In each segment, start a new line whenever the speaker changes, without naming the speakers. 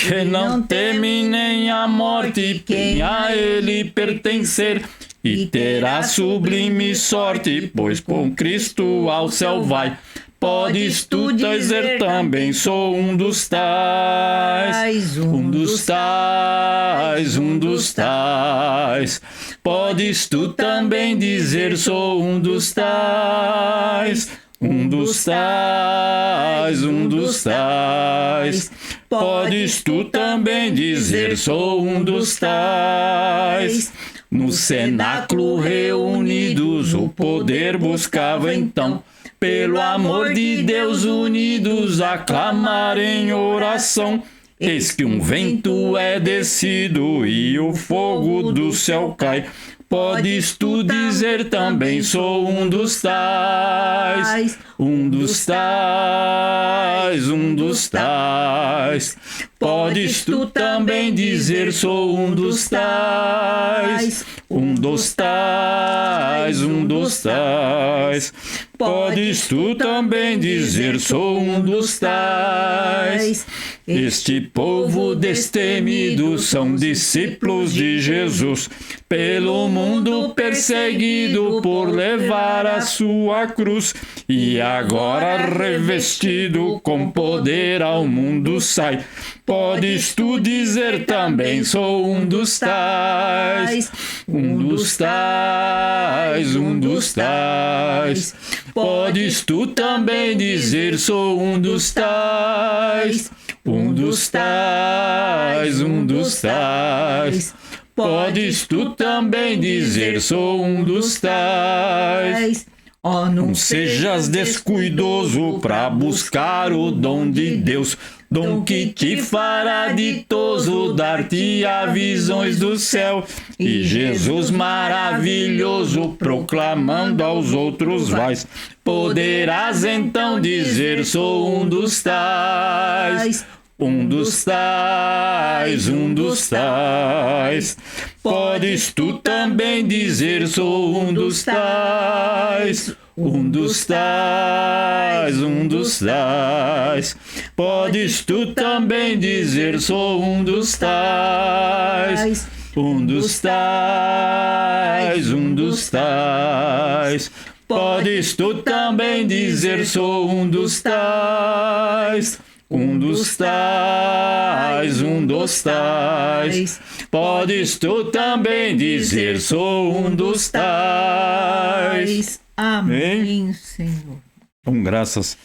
que não teme nem a morte, quem a ele pertencer, e terá sublime sorte, pois com Cristo ao céu vai. Podes tu dizer também, sou um dos tais, um dos tais, um dos tais. Podes tu também dizer, sou um dos tais, um dos tais, um dos tais. Podes tu também dizer, sou um dos tais. No cenáculo reunidos o poder buscava então, pelo amor de Deus unidos a clamar em oração. Eis que um vento é descido e o fogo do céu cai. Podes tu dizer também, sou um dos tais, um dos tais, um dos tais. Podes tu também dizer, sou um dos tais, um dos tais, um dos tais. Podes tu também dizer, sou um dos tais. Este povo destemido são discípulos de Jesus, pelo mundo perseguido por levar a sua cruz, e agora revestido com poder ao mundo sai. Podes tu dizer também, sou um dos tais, um dos tais, um dos tais. Podes tu também dizer, sou um dos tais, um dos tais, um dos tais. Podes tu também dizer, sou um dos tais,
Oh,
não sejas descuidoso para buscar o dom de Deus, dom que te fará ditoso, dar-te a visões do céu. E Jesus maravilhoso, proclamando aos outros vais, poderás então dizer: sou um dos tais. Um dos tais, um dos tais. Podes tu também dizer: sou um dos tais. Um dos tais, um dos tais. Podes tu também dizer: sou um dos tais. Um dos tais, um dos tais. Podes tu também dizer: sou um dos tais. Um dos tais, um dos tais. Podes tu também dizer: sou um dos tais.
Amém, Senhor.
Com graças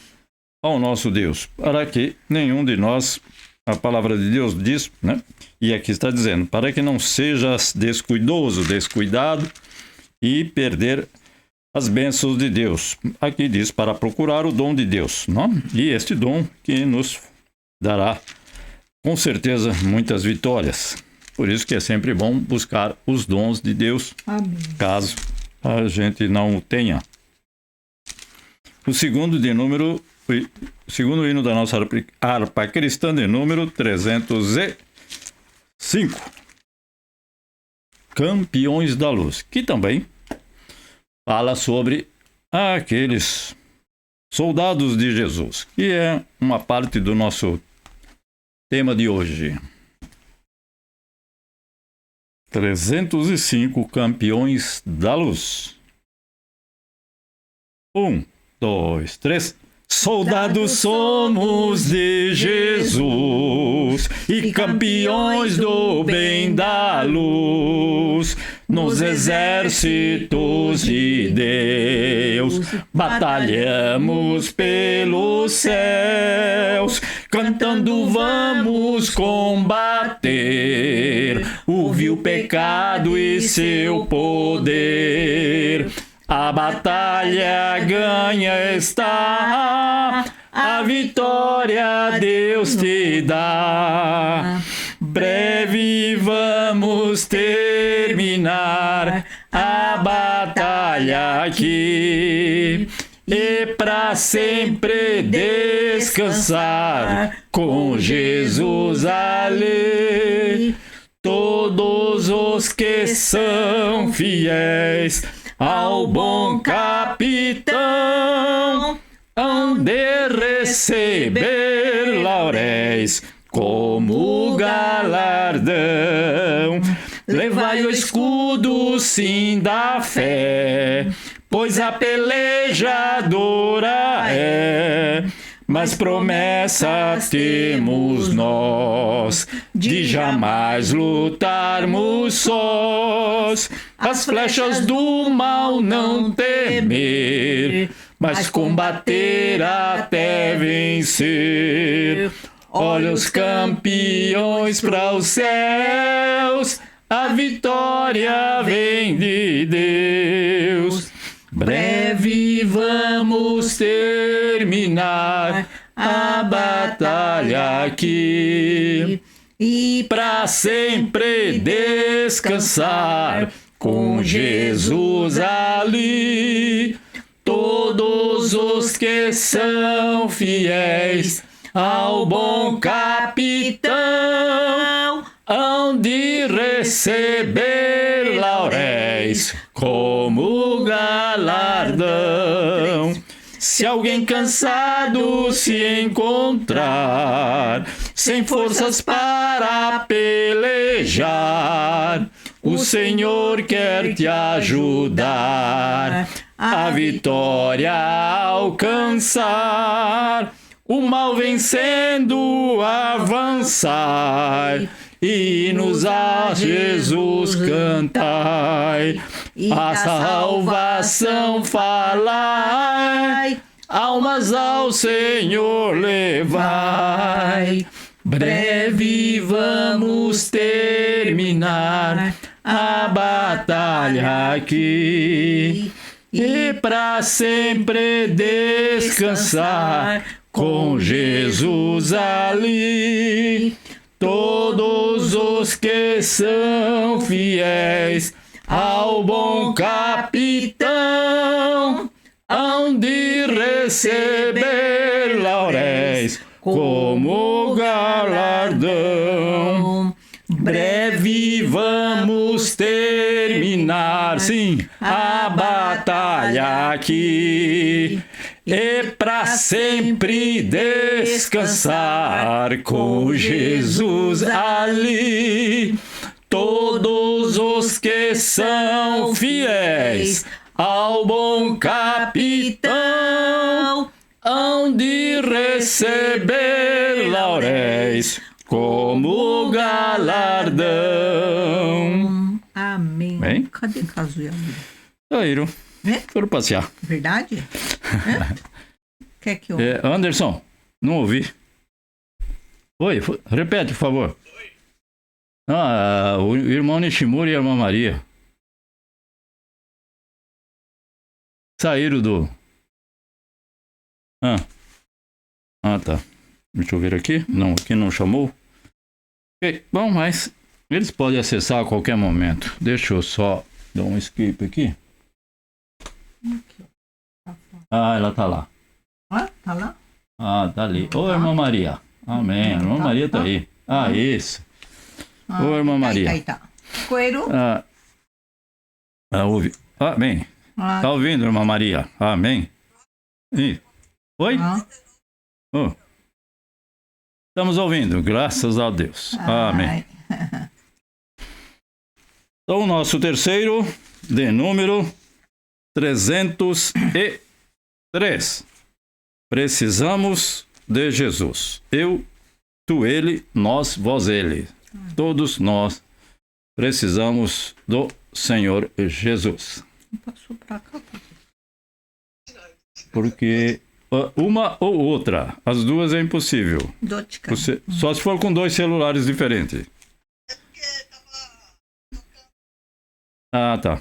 ao nosso Deus, para que nenhum de nós, a palavra de Deus diz, né? E aqui está dizendo, para que não sejas descuidoso, descuidado e perder as bênçãos de Deus. Aqui diz para procurar o dom de Deus, não? E este dom que nos dará, com certeza, muitas vitórias. Por isso que é sempre bom buscar os dons de Deus,
Amém.
Caso a gente não o tenha. O segundo hino da nossa harpa cristã, de número 305. Campeões da Luz, que também fala sobre aqueles soldados de Jesus, que é uma parte do nosso tema de hoje. 305 Campeões da Luz. 1, 2, 3. Soldados somos de Jesus e campeões do bem da luz. Nos exércitos de Deus batalhamos pelos céus, cantando vamos combater o vil pecado e seu poder. A batalha ganha está, a vitória Deus te dá. Breve vamos terminar a batalha aqui e para sempre descansar com Jesus ali. Todos os que são fiéis ao bom capitão hão de receber lauréis como galardão. Levai o escudo sim da fé, pois a pelejadora é. Mas promessa temos nós de jamais lutarmos sós. As flechas do mal não temer, mas combater até vencer. Olha os campeões para os céus, a vitória vem de Deus. Breve vamos terminar a batalha aqui e para sempre descansar com Jesus ali. Todos os que são fiéis ao bom capitão hão de receber lauréis como galardão. Se alguém cansado se encontrar, sem forças para pelejar, o Senhor quer te ajudar a vitória a alcançar. O mal vencendo avançai, hinos a Jesus cantai, a salvação falai, almas ao Senhor levai. Breve vamos terminar a batalha aqui e para sempre descansar com Jesus ali. Todos os que são fiéis ao bom capitão hão de receber lauréis como galardão. Breve vamos terminar, sim, a batalha aqui, e para sempre descansar com Jesus ali. Todos os que são fiéis ao bom capitão hão de receber lauréis como galardão.
Amém.
Bem?
Cadê Kazuya?
Saíram.
É?
Foram passear.
Verdade? Quer que eu...
Anderson, não ouvi. Oi, repete, por favor. O irmão Nishimura e a irmã Maria saíram do... tá. Deixa eu ver aqui. Não, aqui não chamou. Ok, bom, mas eles podem acessar a qualquer momento. Deixa eu só dar um skip aqui. Ela tá lá.
Tá lá?
Tá ali. Ô, irmã Maria. Amém. A irmã Maria tá aí. Isso. Ô, irmã Maria.
Tá. Coelho?
Ouve. Amém. Tá ouvindo, irmã Maria? Amém. Oi? Estamos ouvindo, graças a Deus. Amém. Então, o nosso terceiro, de número 303. Precisamos de Jesus. Eu, tu, ele, nós, vós, ele. Todos nós precisamos do Senhor Jesus.
Passou pra cá.
Porque uma ou outra, as duas é impossível. Só se for com dois celulares diferentes. Tá.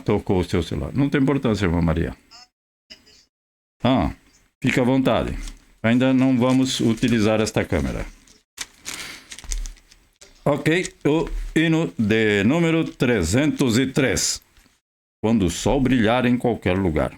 Tocou o seu celular. Não tem importância, irmã Maria. Fica à vontade. Ainda não vamos utilizar esta câmera. Ok, o hino de número 303. Quando o sol brilhar em qualquer lugar.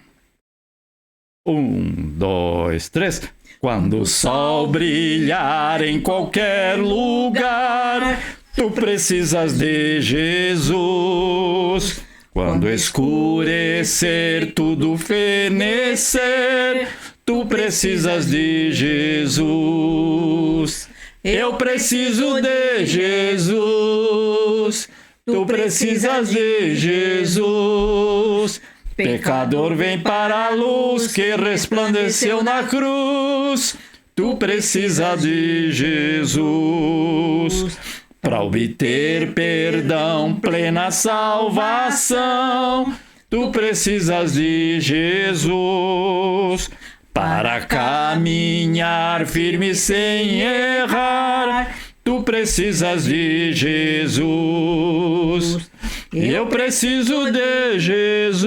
1, 2, 3. Quando o sol brilhar em qualquer lugar, tu precisas de Jesus. Quando escurecer, tudo fenecer, tu precisas de Jesus. Eu preciso de Jesus. Tu precisas de Jesus. Pecador, vem para a luz que resplandeceu na cruz. Tu precisas de Jesus. Para obter perdão, plena salvação, tu precisas de Jesus. Para caminhar firme sem errar, tu precisas de Jesus. Eu preciso de Jesus.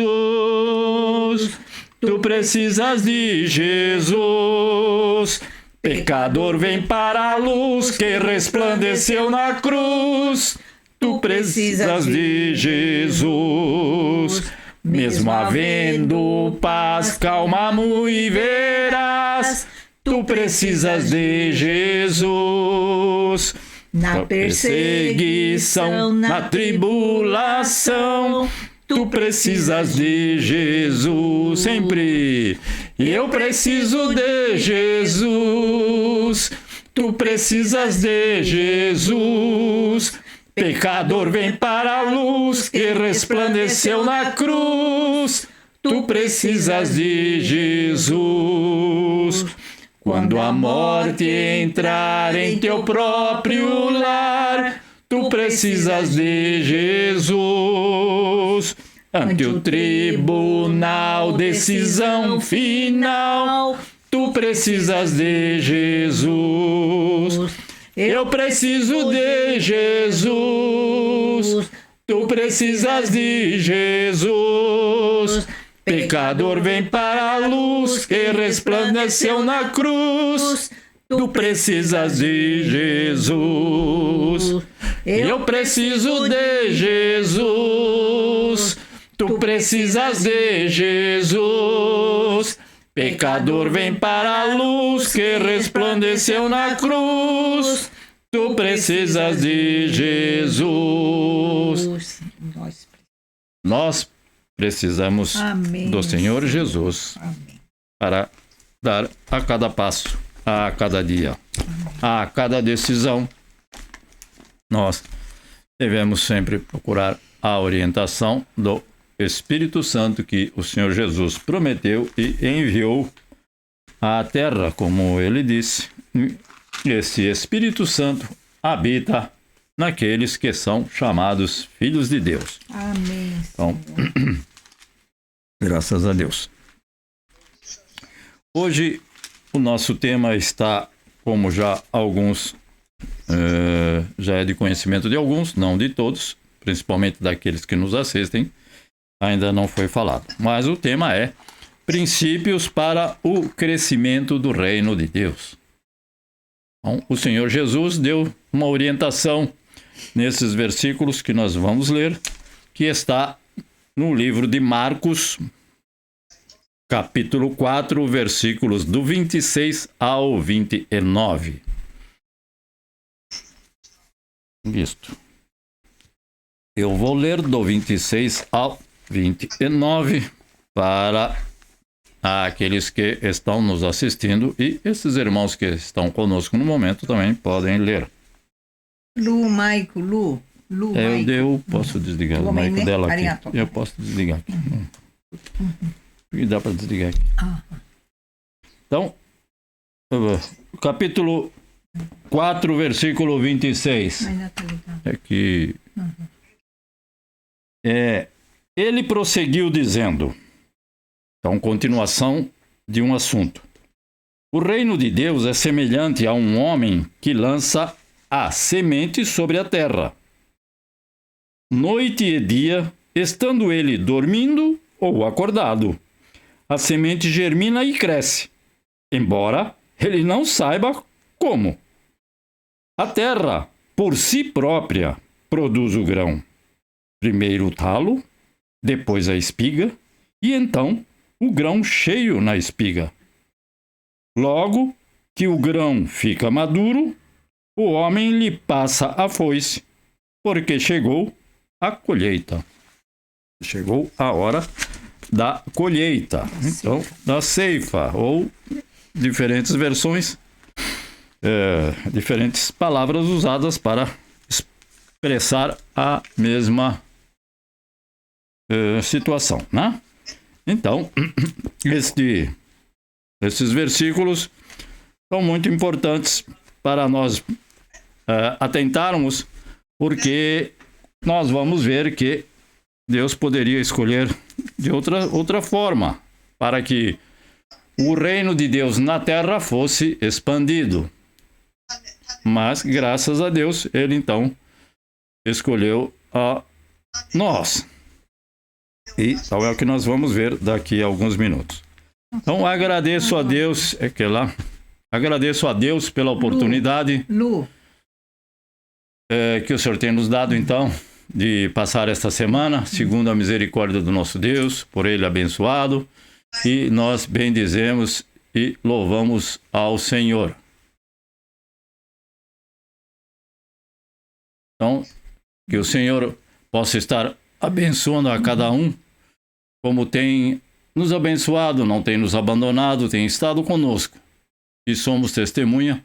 Tu precisas de Jesus. Pecador, vem para a luz que resplandeceu na cruz. Tu precisas de Jesus. Mesmo havendo paz, calma, muito verás, tu precisas de Jesus. Na perseguição, na tribulação, tu precisas de Jesus. Sempre. Eu preciso de Jesus. Tu precisas de Jesus. Pecador, vem para a luz que resplandeceu na cruz. Tu precisas de Jesus. Quando a morte entrar em teu próprio lar, tu precisas de Jesus. Ante o tribunal, decisão final, tu precisas de Jesus. Eu preciso de Jesus. Tu precisas de Jesus. Pecador, vem para a luz que resplandeceu na cruz. Tu precisas de Jesus. Eu preciso de Jesus. Tu precisas de Jesus. Pecador, vem para a luz que resplandeceu na cruz. Tu precisas de Jesus. Nós precisamos do Senhor Jesus para dar a cada passo, a cada dia, a cada decisão. Nós devemos sempre procurar a orientação do Espírito Santo que o Senhor Jesus prometeu e enviou à terra, como ele disse. Esse Espírito Santo habita naqueles que são chamados filhos de Deus.
Amém.
Então, graças a Deus. Hoje o nosso tema está, como já alguns, já é de conhecimento de alguns, não de todos, principalmente daqueles que nos assistem, ainda não foi falado. Mas o tema é princípios para o crescimento do reino de Deus. Então, o Senhor Jesus deu uma orientação nesses versículos que nós vamos ler, que está no livro de Marcos, capítulo 4, versículos do 26 ao 29. Isto. Eu vou ler do 26 ao 29 para aqueles que estão nos assistindo e esses irmãos que estão conosco no momento também podem ler.
Lu,
Eu posso desligar o mic dela aqui. Eu posso desligar aqui. E dá para desligar aqui. Então, capítulo 4, versículo 26. É que ele prosseguiu dizendo, então, continuação de um assunto. O reino de Deus é semelhante a um homem que lança a semente sobre a terra. Noite e dia, estando ele dormindo ou acordado, a semente germina e cresce, embora ele não saiba como. A terra, por si própria, produz o grão. Primeiro o talo, depois a espiga, e então o grão cheio na espiga. Logo que o grão fica maduro, o homem lhe passa a foice, porque chegou a colheita. Chegou a hora da colheita, então, da ceifa, ou diferentes versões, diferentes palavras usadas para expressar a mesma situação, né? Então, esses versículos são muito importantes para nós atentarmos, porque nós vamos ver que Deus poderia escolher de outra forma para que o reino de Deus na terra fosse expandido. Mas, graças a Deus, ele então escolheu a nós. E então é o que nós vamos ver daqui a alguns minutos. Então, agradeço a Deus, agradeço a Deus pela oportunidade que o Senhor tem nos dado, então, de passar esta semana, segundo a misericórdia do nosso Deus, por Ele abençoado, e nós bendizemos e louvamos ao Senhor. Então, que o Senhor possa estar abençoando a cada um, como tem nos abençoado, não tem nos abandonado, tem estado conosco, e somos testemunha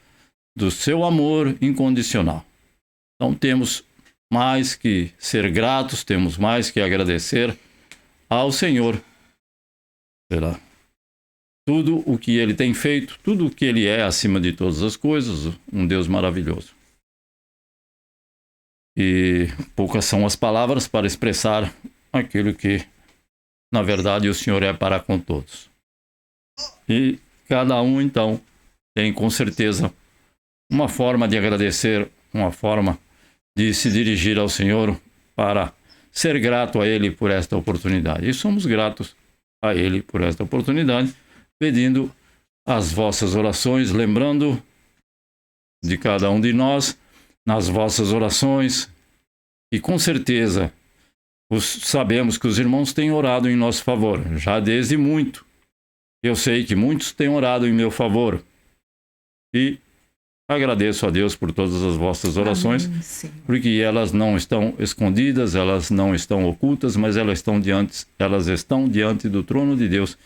do seu amor incondicional. Então temos mais que ser gratos, temos mais que agradecer ao Senhor pela tudo o que Ele tem feito, tudo o que Ele é acima de todas as coisas, um Deus maravilhoso. E poucas são as palavras para expressar aquilo que, na verdade, o Senhor é para com todos. E cada um, então, tem com certeza uma forma de agradecer, uma forma de se dirigir ao Senhor para ser grato a Ele por esta oportunidade. E somos gratos a Ele por esta oportunidade, pedindo as vossas orações, lembrando de cada um de nós nas vossas orações, e com certeza sabemos que os irmãos têm orado em nosso favor, já desde muito. Eu sei que muitos têm orado em meu favor. E agradeço a Deus por todas as vossas orações, porque elas não estão escondidas, elas não estão ocultas, mas elas estão diante do trono de Deus.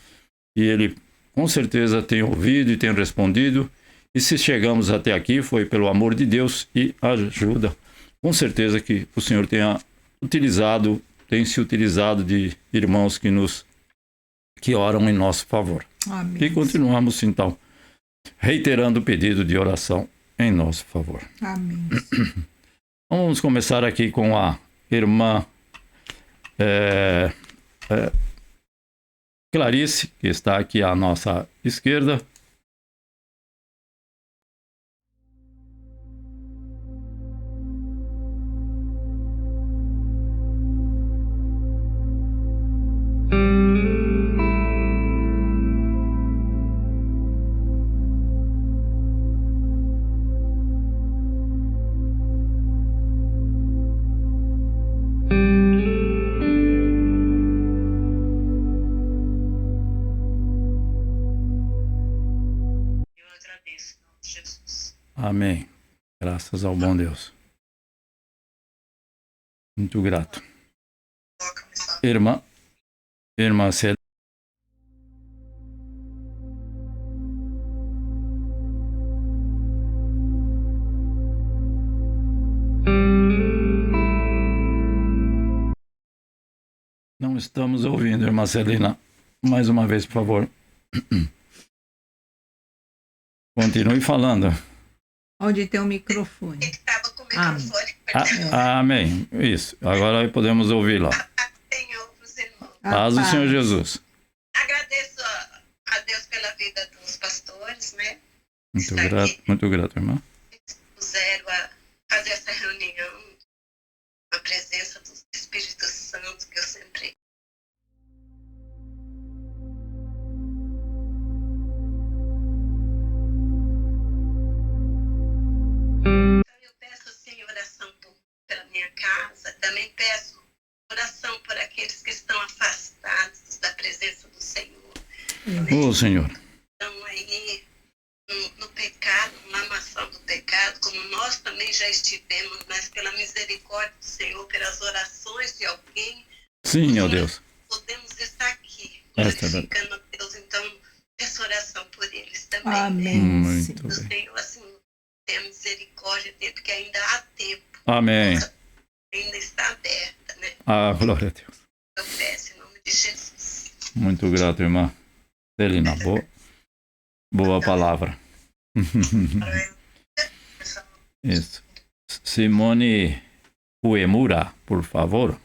E Ele, com certeza, tem ouvido e tem respondido. E se chegamos até aqui, foi pelo amor de Deus e ajuda. Com certeza que o Senhor tem se utilizado de irmãos que oram em nosso favor.
Amém.
E continuamos, então, reiterando o pedido de oração em nosso favor.
Amém.
Vamos começar aqui com a irmã Clarice, que está aqui à nossa esquerda. Amém. Graças ao bom Deus. Muito grato. Irmã Célia. Não estamos ouvindo, irmã Celina. Mais uma vez, por favor. Continue falando.
Onde tem o microfone.
Ele estava com o microfone.
Amém. Isso. Agora podemos ouvi-la.
Senhor, os irmãos.
Paz do Senhor Jesus.
Agradeço a Deus pela vida dos pastores, né?
Muito grato, irmã.
Puseram a fazer essa reunião, a presença do Espírito Santo, que eu sempre. Eu peço, assim, oração pela minha casa. Também peço oração por aqueles que estão afastados da presença do Senhor.
Ô, Senhor.
Estão aí no pecado, na maçã do pecado, como nós também já estivemos, mas pela misericórdia do Senhor, pelas orações de alguém.
Sim, ó Deus.
Podemos estar aqui,
Esta
glorificando a Deus. Então, peço oração por eles também.
Amém.
Muito
O
bem.
Senhor, assim, tenha misericórdia dele, porque ainda há tempo.
Amém.
Ainda está aberta, né?
Ah, glória a Deus.
Eu peço em nome de Jesus.
Muito grato, irmã Celina. Boa palavra. Isso. Simone Uemura, por favor.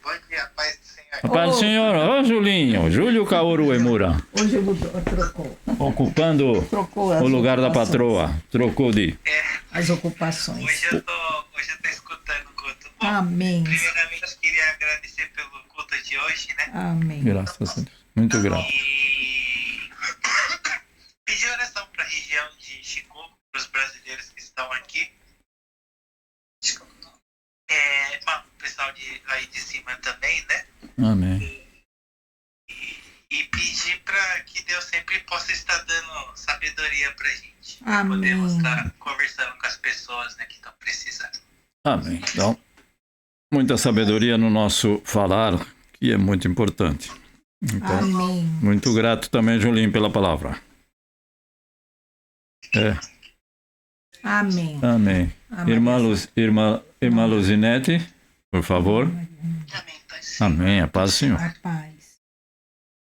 Bom dia, paz do Senhor.
A paz do Senhor. Ô, Julinho. Júlio Kaoru Uemura.
Hoje trocou.
Ocupando
As
o lugar da
ocupações.
patroa. Trocou de...
As ocupações.
Hoje eu tô escutando o culto. Bom,
Amém.
primeiramente eu queria agradecer pelo culto de hoje, né?
Amém.
Graças a Deus. Muito grato.
E pedir oração para a região de Shikoku, para os brasileiros que estão aqui. O pessoal aí de cima também, né?
Amém.
E pedir para que Deus sempre possa estar dando sabedoria para a gente.
Amém.
Podemos estar conversando com as pessoas, né, que estão precisando.
Amém. Então, muita sabedoria no nosso falar, que é muito importante. Então,
Amém.
muito grato também, Julinho, pela palavra.
Amém.
Amém. Irmã Luzinete, por favor.
Amém, Pai do Senhor.
Amém. A paz do Senhor.
A paz.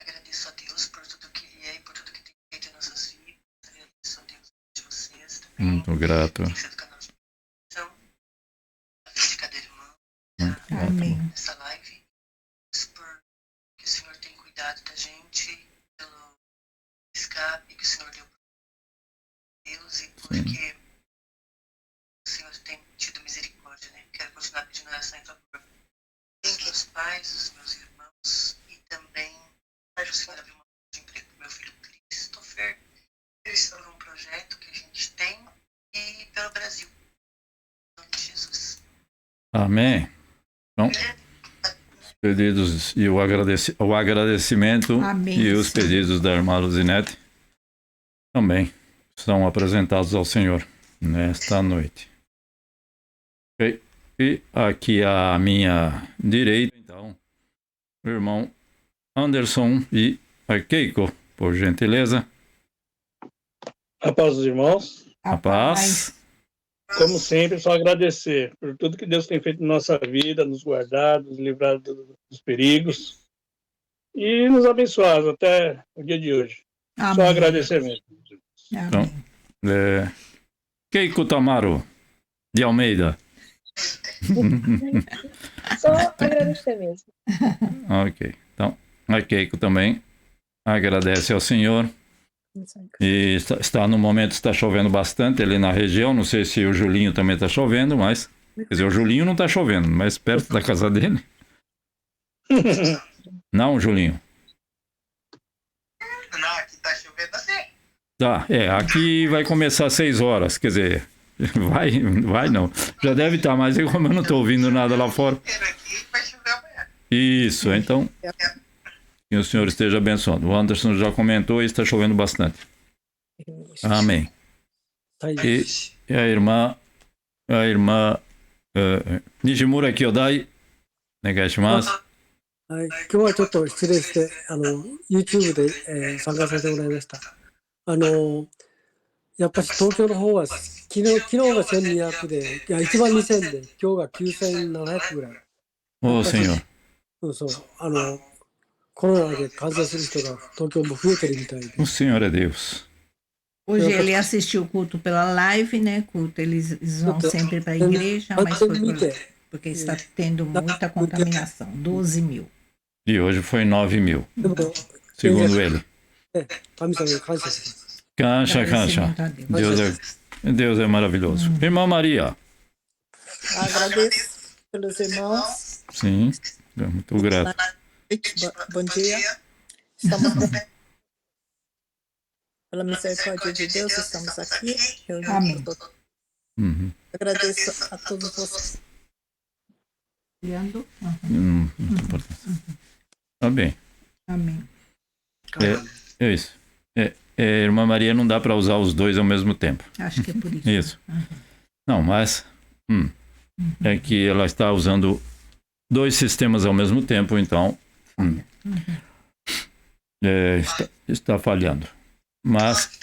Agradeço a Deus por tudo que Ele é e por tudo que tem feito em nossas vidas. Agradeço a Deus de vocês também.
Muito grato.
Tem sido canal de oração. A vida de cada irmão
Muito grato.
Amém.
nessa live. Por que o Senhor tem cuidado da gente, pelo escape que o Senhor deu para Deus e porque o Senhor tem tido misericórdia, né? Quero
ainda vi um emprego pro meu filho Christopher, sobre um projeto que a gente tem e pelo Brasil. Em nome de Jesus.
Amém. Então, os pedidos e o agradecimento
Amém,
e os
Senhor.
pedidos da irmã Luzinete também são apresentados ao Senhor nesta noite. Ok? E aqui à minha direita, então, o irmão Anderson e a Keiko, por gentileza.
A paz dos irmãos.
A paz.
Como sempre, só agradecer por tudo que Deus tem feito na nossa vida, nos guardado, nos livrado dos perigos e nos abençoado até o dia de hoje.
Amém.
Só agradecer mesmo.
Amém.
Keiko Tamaro de Almeida.
Só agradecer mesmo.
Ok. Então, a Keiko também agradece ao Senhor. E está no momento, está chovendo bastante ali na região. Não sei se o Julinho também está chovendo, mas... Quer dizer, o Julinho não está chovendo, mas perto da casa dele. Não, Julinho?
Não, aqui tá chovendo assim.
Tá, aqui vai começar às 6 horas. Quer dizer, vai não. Já deve estar, mas como eu não estou ouvindo nada lá fora.
Aqui vai chover amanhã.
Isso, então... Que o Senhor esteja abençoando. O Anderson já comentou e está chovendo bastante. Amém. E a irmã Nishimura Kyodai, negashimasu.
はい、今日はちょっと失礼して、YouTube で、参加させてもらいました。やっぱり東京の方は、昨日が1200で、いや、1万2000で、今日が9700ぐらい。
Ô, Senhor.
そう、コロナで感染する人が東京も増えてるみたいで。
O Senhor é Deus.
Hoje ele assistiu o culto pela live, né? Culto, eles vão sempre para a igreja, mas foi porque está tendo muita contaminação. 12 mil.
E hoje foi 9 mil,
でも、
segundo ele.
神様に感謝します。
Cancha,
Agradecimento
cancha.
a Deus.
Deus é maravilhoso. Irmã Maria.
Agradeço pelos irmãos.
Sim, muito grato.
Bom dia. Estamos pela misericórdia de Deus, estamos aqui
Amém.
reunidos.
Uhum.
Agradeço a todos vocês.
Olhando.
Muito importante. Tá bem.
Amém.
É isso. Irmã Maria, não dá para usar os dois ao mesmo tempo.
Acho que é por isso.
Isso. Não, mas é que ela está usando dois sistemas ao mesmo tempo, então está falhando. Mas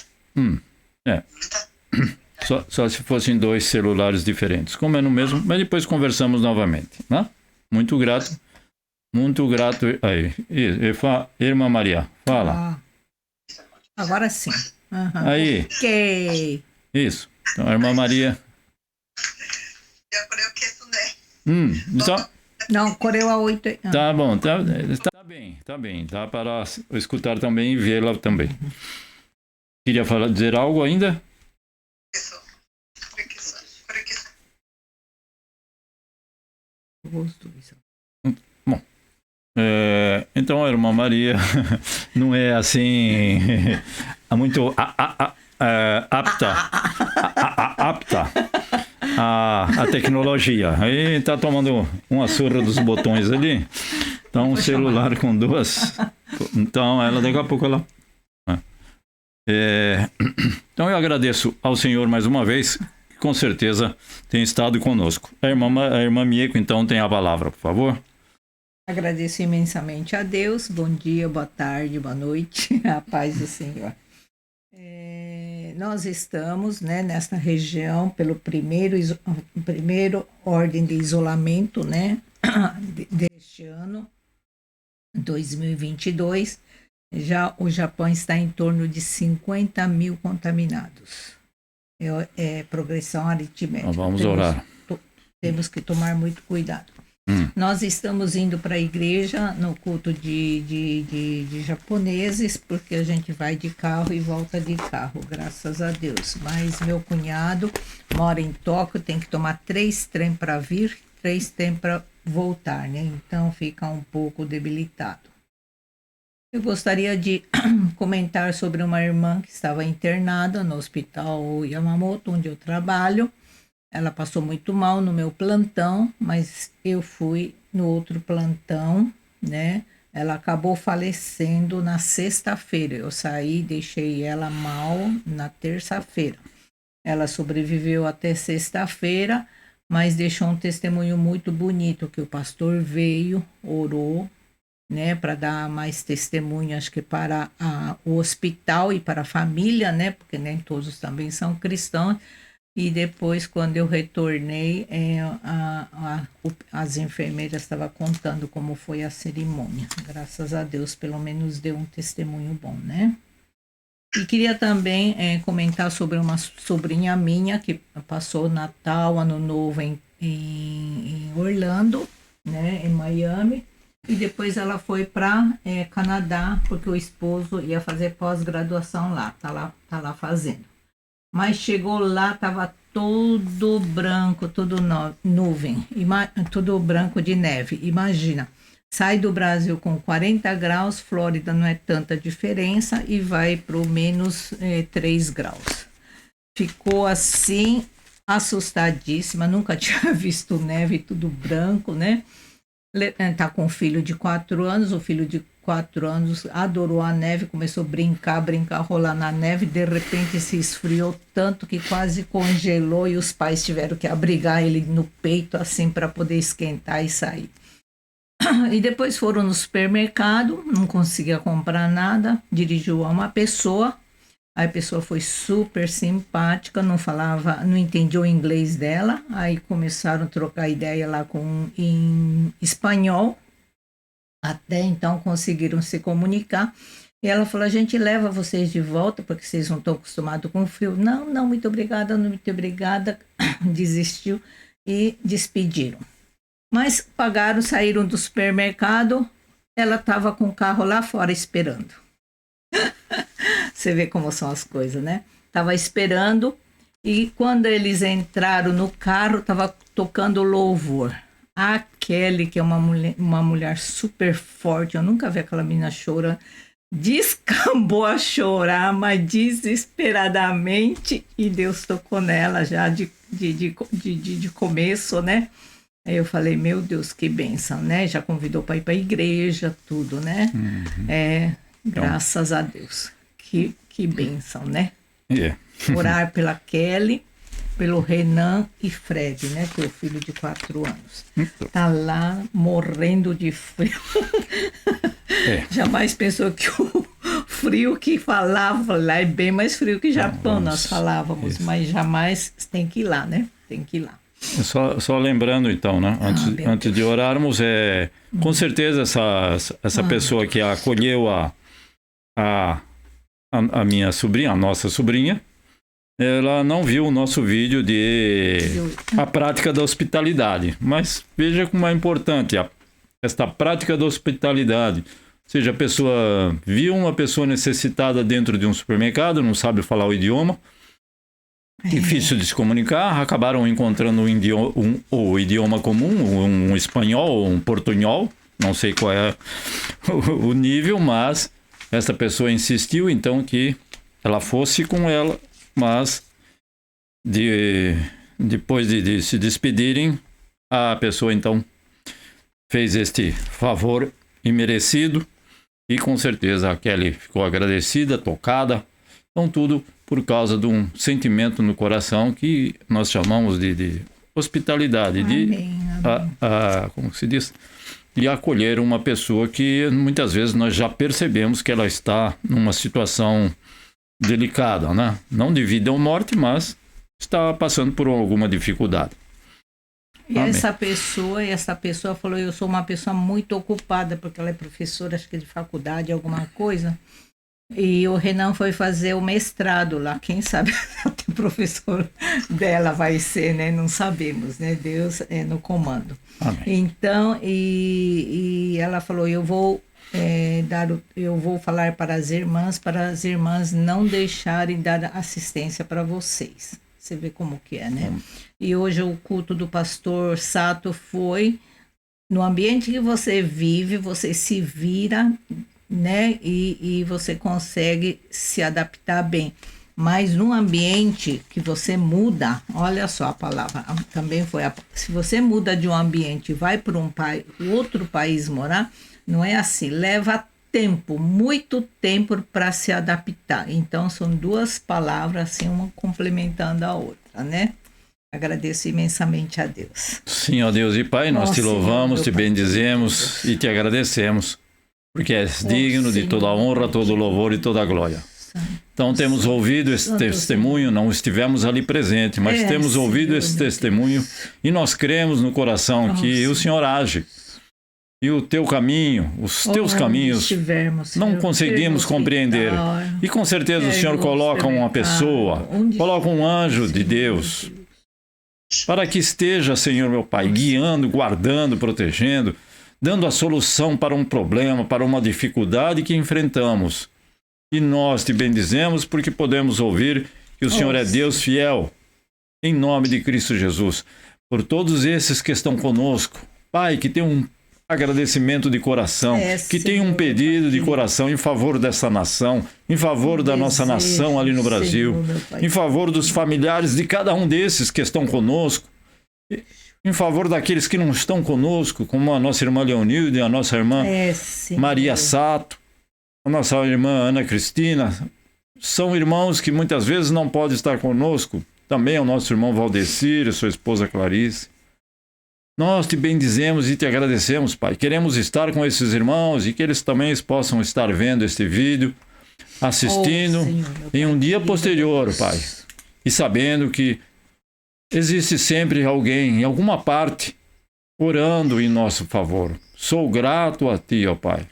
só se fossem dois celulares diferentes. Como é no mesmo, mas depois conversamos novamente, né? Muito grato. Muito grato. Aí, irmã Maria, fala.
Agora sim.
Aí.
Ok.
Isso. Então, a irmã Maria. Só...
Não, correu a 8.
Tá bom, tá bem. Dá para escutar também e vê-la também. Queria dizer algo ainda? Bom, então a irmã Maria não é assim muito apta a tecnologia. Aí tá tomando uma surra dos botões ali. Então um celular com duas. Então ela daqui a pouco ela. Então eu agradeço ao Senhor mais uma vez, que com certeza tem estado conosco. A irmã Mieko então tem a palavra, por favor.
Agradeço imensamente a Deus. Bom dia, boa tarde, boa noite. A paz do Senhor. Nós estamos, né, nesta região pelo primeiro ordem de isolamento, né, deste ano, 2022. Já o Japão está em torno de 50 mil contaminados. É progressão aritmética.
Vamos orar.
Temos que tomar muito cuidado. Nós estamos indo para a igreja no culto de japoneses, porque a gente vai de carro e volta de carro, graças a Deus. Mas meu cunhado mora em Tóquio, tem que tomar 3 trem para vir, 3 trem para voltar, né? Então fica um pouco debilitado. Eu gostaria de comentar sobre uma irmã que estava internada no Hospital Yamamoto, onde eu trabalho. Ela passou muito mal no meu plantão, mas eu fui no outro plantão, né? Ela acabou falecendo na sexta-feira. Eu saí, deixei ela mal na terça-feira. Ela sobreviveu até sexta-feira, mas deixou um testemunho muito bonito, que o pastor veio, orou, né, para dar mais testemunho, acho que para o hospital e para a família, né, porque nem todos também são cristãos. E depois, quando eu retornei, as enfermeiras estavam contando como foi a cerimônia. Graças a Deus, pelo menos deu um testemunho bom, né? E queria também comentar sobre uma sobrinha minha que passou Natal, Ano Novo em Orlando, né, em Miami. E depois ela foi para Canadá, porque o esposo ia fazer pós-graduação lá, tá lá fazendo. Mas chegou lá, estava todo branco, tudo nuvem, tudo branco de neve. Imagina, sai do Brasil com 40 graus, Flórida não é tanta diferença, e vai para o menos 3 graus. Ficou assim, assustadíssima, nunca tinha visto neve, tudo branco, né? Tá com um filho de 4 anos, o filho de 4 anos adorou a neve, começou a brincar, rolar na neve, de repente se esfriou tanto que quase congelou e os pais tiveram que abrigar ele no peito assim para poder esquentar e sair. E depois foram no supermercado, não conseguia comprar nada, dirigiu a uma pessoa, a pessoa foi super simpática, não entendia o inglês dela, aí começaram a trocar ideia lá em espanhol, até então conseguiram se comunicar, e ela falou, a gente leva vocês de volta, porque vocês não estão acostumados com frio. Não, muito obrigada, desistiu e despediram. Mas pagaram, saíram do supermercado, ela estava com o carro lá fora esperando. Você vê como são as coisas, né? Estava esperando e quando eles entraram no carro, estava tocando louvor. A Kelly, que é uma mulher super forte, eu nunca vi aquela menina chorando, descambou a chorar, mas desesperadamente, e Deus tocou nela já de começo, né? Aí eu falei, meu Deus, que bênção, né? Já convidou para ir para a igreja, tudo, né? Uhum. Graças a Deus. Que bênção, né?
Yeah.
Orar pela Kelly, pelo Renan e Fred, né? Que é o filho de 4 anos. Tá lá morrendo de frio. Jamais pensou que o frio que falava lá é bem mais frio que Japão, nós falávamos. Isso. Mas jamais tem que ir lá, né? Tem que ir lá.
Só lembrando então, né? Antes de orarmos, com certeza essa pessoa que acolheu a minha sobrinha, a nossa sobrinha, ela não viu o nosso vídeo de a prática da hospitalidade, mas veja como é importante esta prática da hospitalidade. Ou seja, a pessoa viu uma pessoa necessitada dentro de um supermercado, não sabe falar o idioma, difícil de se comunicar, acabaram encontrando o idioma comum, um espanhol, um portunhol, não sei qual é o nível, mas essa pessoa insistiu então que ela fosse com ela, mas depois de se despedirem, a pessoa então fez este favor imerecido e com certeza a Kelly ficou agradecida, tocada, então tudo por causa de um sentimento no coração que nós chamamos de hospitalidade, amém. Como se diz? De acolher uma pessoa que muitas vezes nós já percebemos que ela está numa situação delicada, né? Não de vida ou morte, mas está passando por alguma dificuldade.
E essa pessoa falou, eu sou uma pessoa muito ocupada, porque ela é professora, acho que de faculdade, alguma coisa. E o Renan foi fazer o mestrado lá, quem sabe até o professor dela vai ser, né? Não sabemos, né? Deus é no comando. Amém. Então, e ela falou, eu vou falar para as irmãs não deixarem dar assistência para vocês. Você vê como que é, né? E hoje o culto do pastor Sato foi, no ambiente que você vive, você se vira né? E você consegue se adaptar bem. Mas num ambiente que você muda, olha só a palavra, também foi se você muda de um ambiente e vai para outro país morar, não é assim, leva tempo, muito tempo para se adaptar. Então são duas palavras assim, uma complementando a outra, né? Agradeço imensamente a Deus.
Sim, ó Deus e Pai, nós te louvamos, te bendizemos e te agradecemos, porque és digno de toda a honra, todo o louvor e toda a glória. Então temos ouvido esse testemunho, não estivemos ali presente, mas temos ouvido esse testemunho e nós cremos no coração que o Senhor age. E o teu caminho, os teus caminhos, não conseguimos compreender. E com certeza o Senhor coloca uma pessoa, coloca um anjo de Deus, para que esteja, Senhor meu Pai, guiando, guardando, protegendo, dando a solução para um problema, para uma dificuldade que enfrentamos. E nós te bendizemos porque podemos ouvir que o Senhor é Deus fiel, em nome de Cristo Jesus. Por todos esses que estão conosco, Pai, que tem um agradecimento de coração, que tem um pedido de coração em favor dessa nação, em favor da nossa nação ali no Brasil, em favor dos familiares de cada um desses que estão conosco, em favor daqueles que não estão conosco, como a nossa irmã Leonilde, a nossa irmã Maria Sato, a nossa irmã Ana Cristina. São irmãos que muitas vezes não podem estar conosco. Também o nosso irmão Valdecir, a sua esposa Clarice. Nós te bendizemos e te agradecemos, Pai. Queremos estar com esses irmãos e que eles também possam estar vendo este vídeo, assistindo em um dia posterior, Pai. E sabendo que existe sempre alguém, em alguma parte, orando em nosso favor. Sou grato a Ti, ó Pai.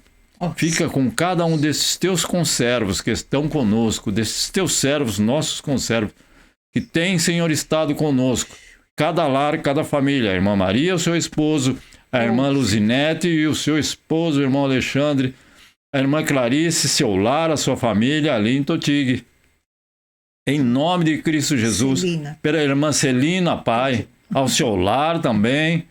Fica com cada um desses Teus conservos que estão conosco, desses Teus servos, nossos conservos, que tem, Senhor, estado conosco. Cada lar, cada família, a irmã Maria, o seu esposo, a irmã Luzinete e o seu esposo, o irmão Alexandre, a irmã Clarice, seu lar, a sua família ali em Totig. Em nome de Cristo Jesus, pela irmã Celina, Pai, ao seu lar também,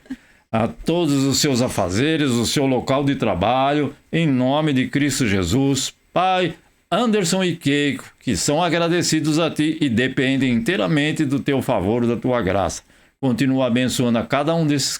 a todos os seus afazeres, o seu local de trabalho, em nome de Cristo Jesus, Pai, Anderson e Keiko, que são agradecidos a Ti e dependem inteiramente do Teu favor, da Tua graça. Continua abençoando a cada um desses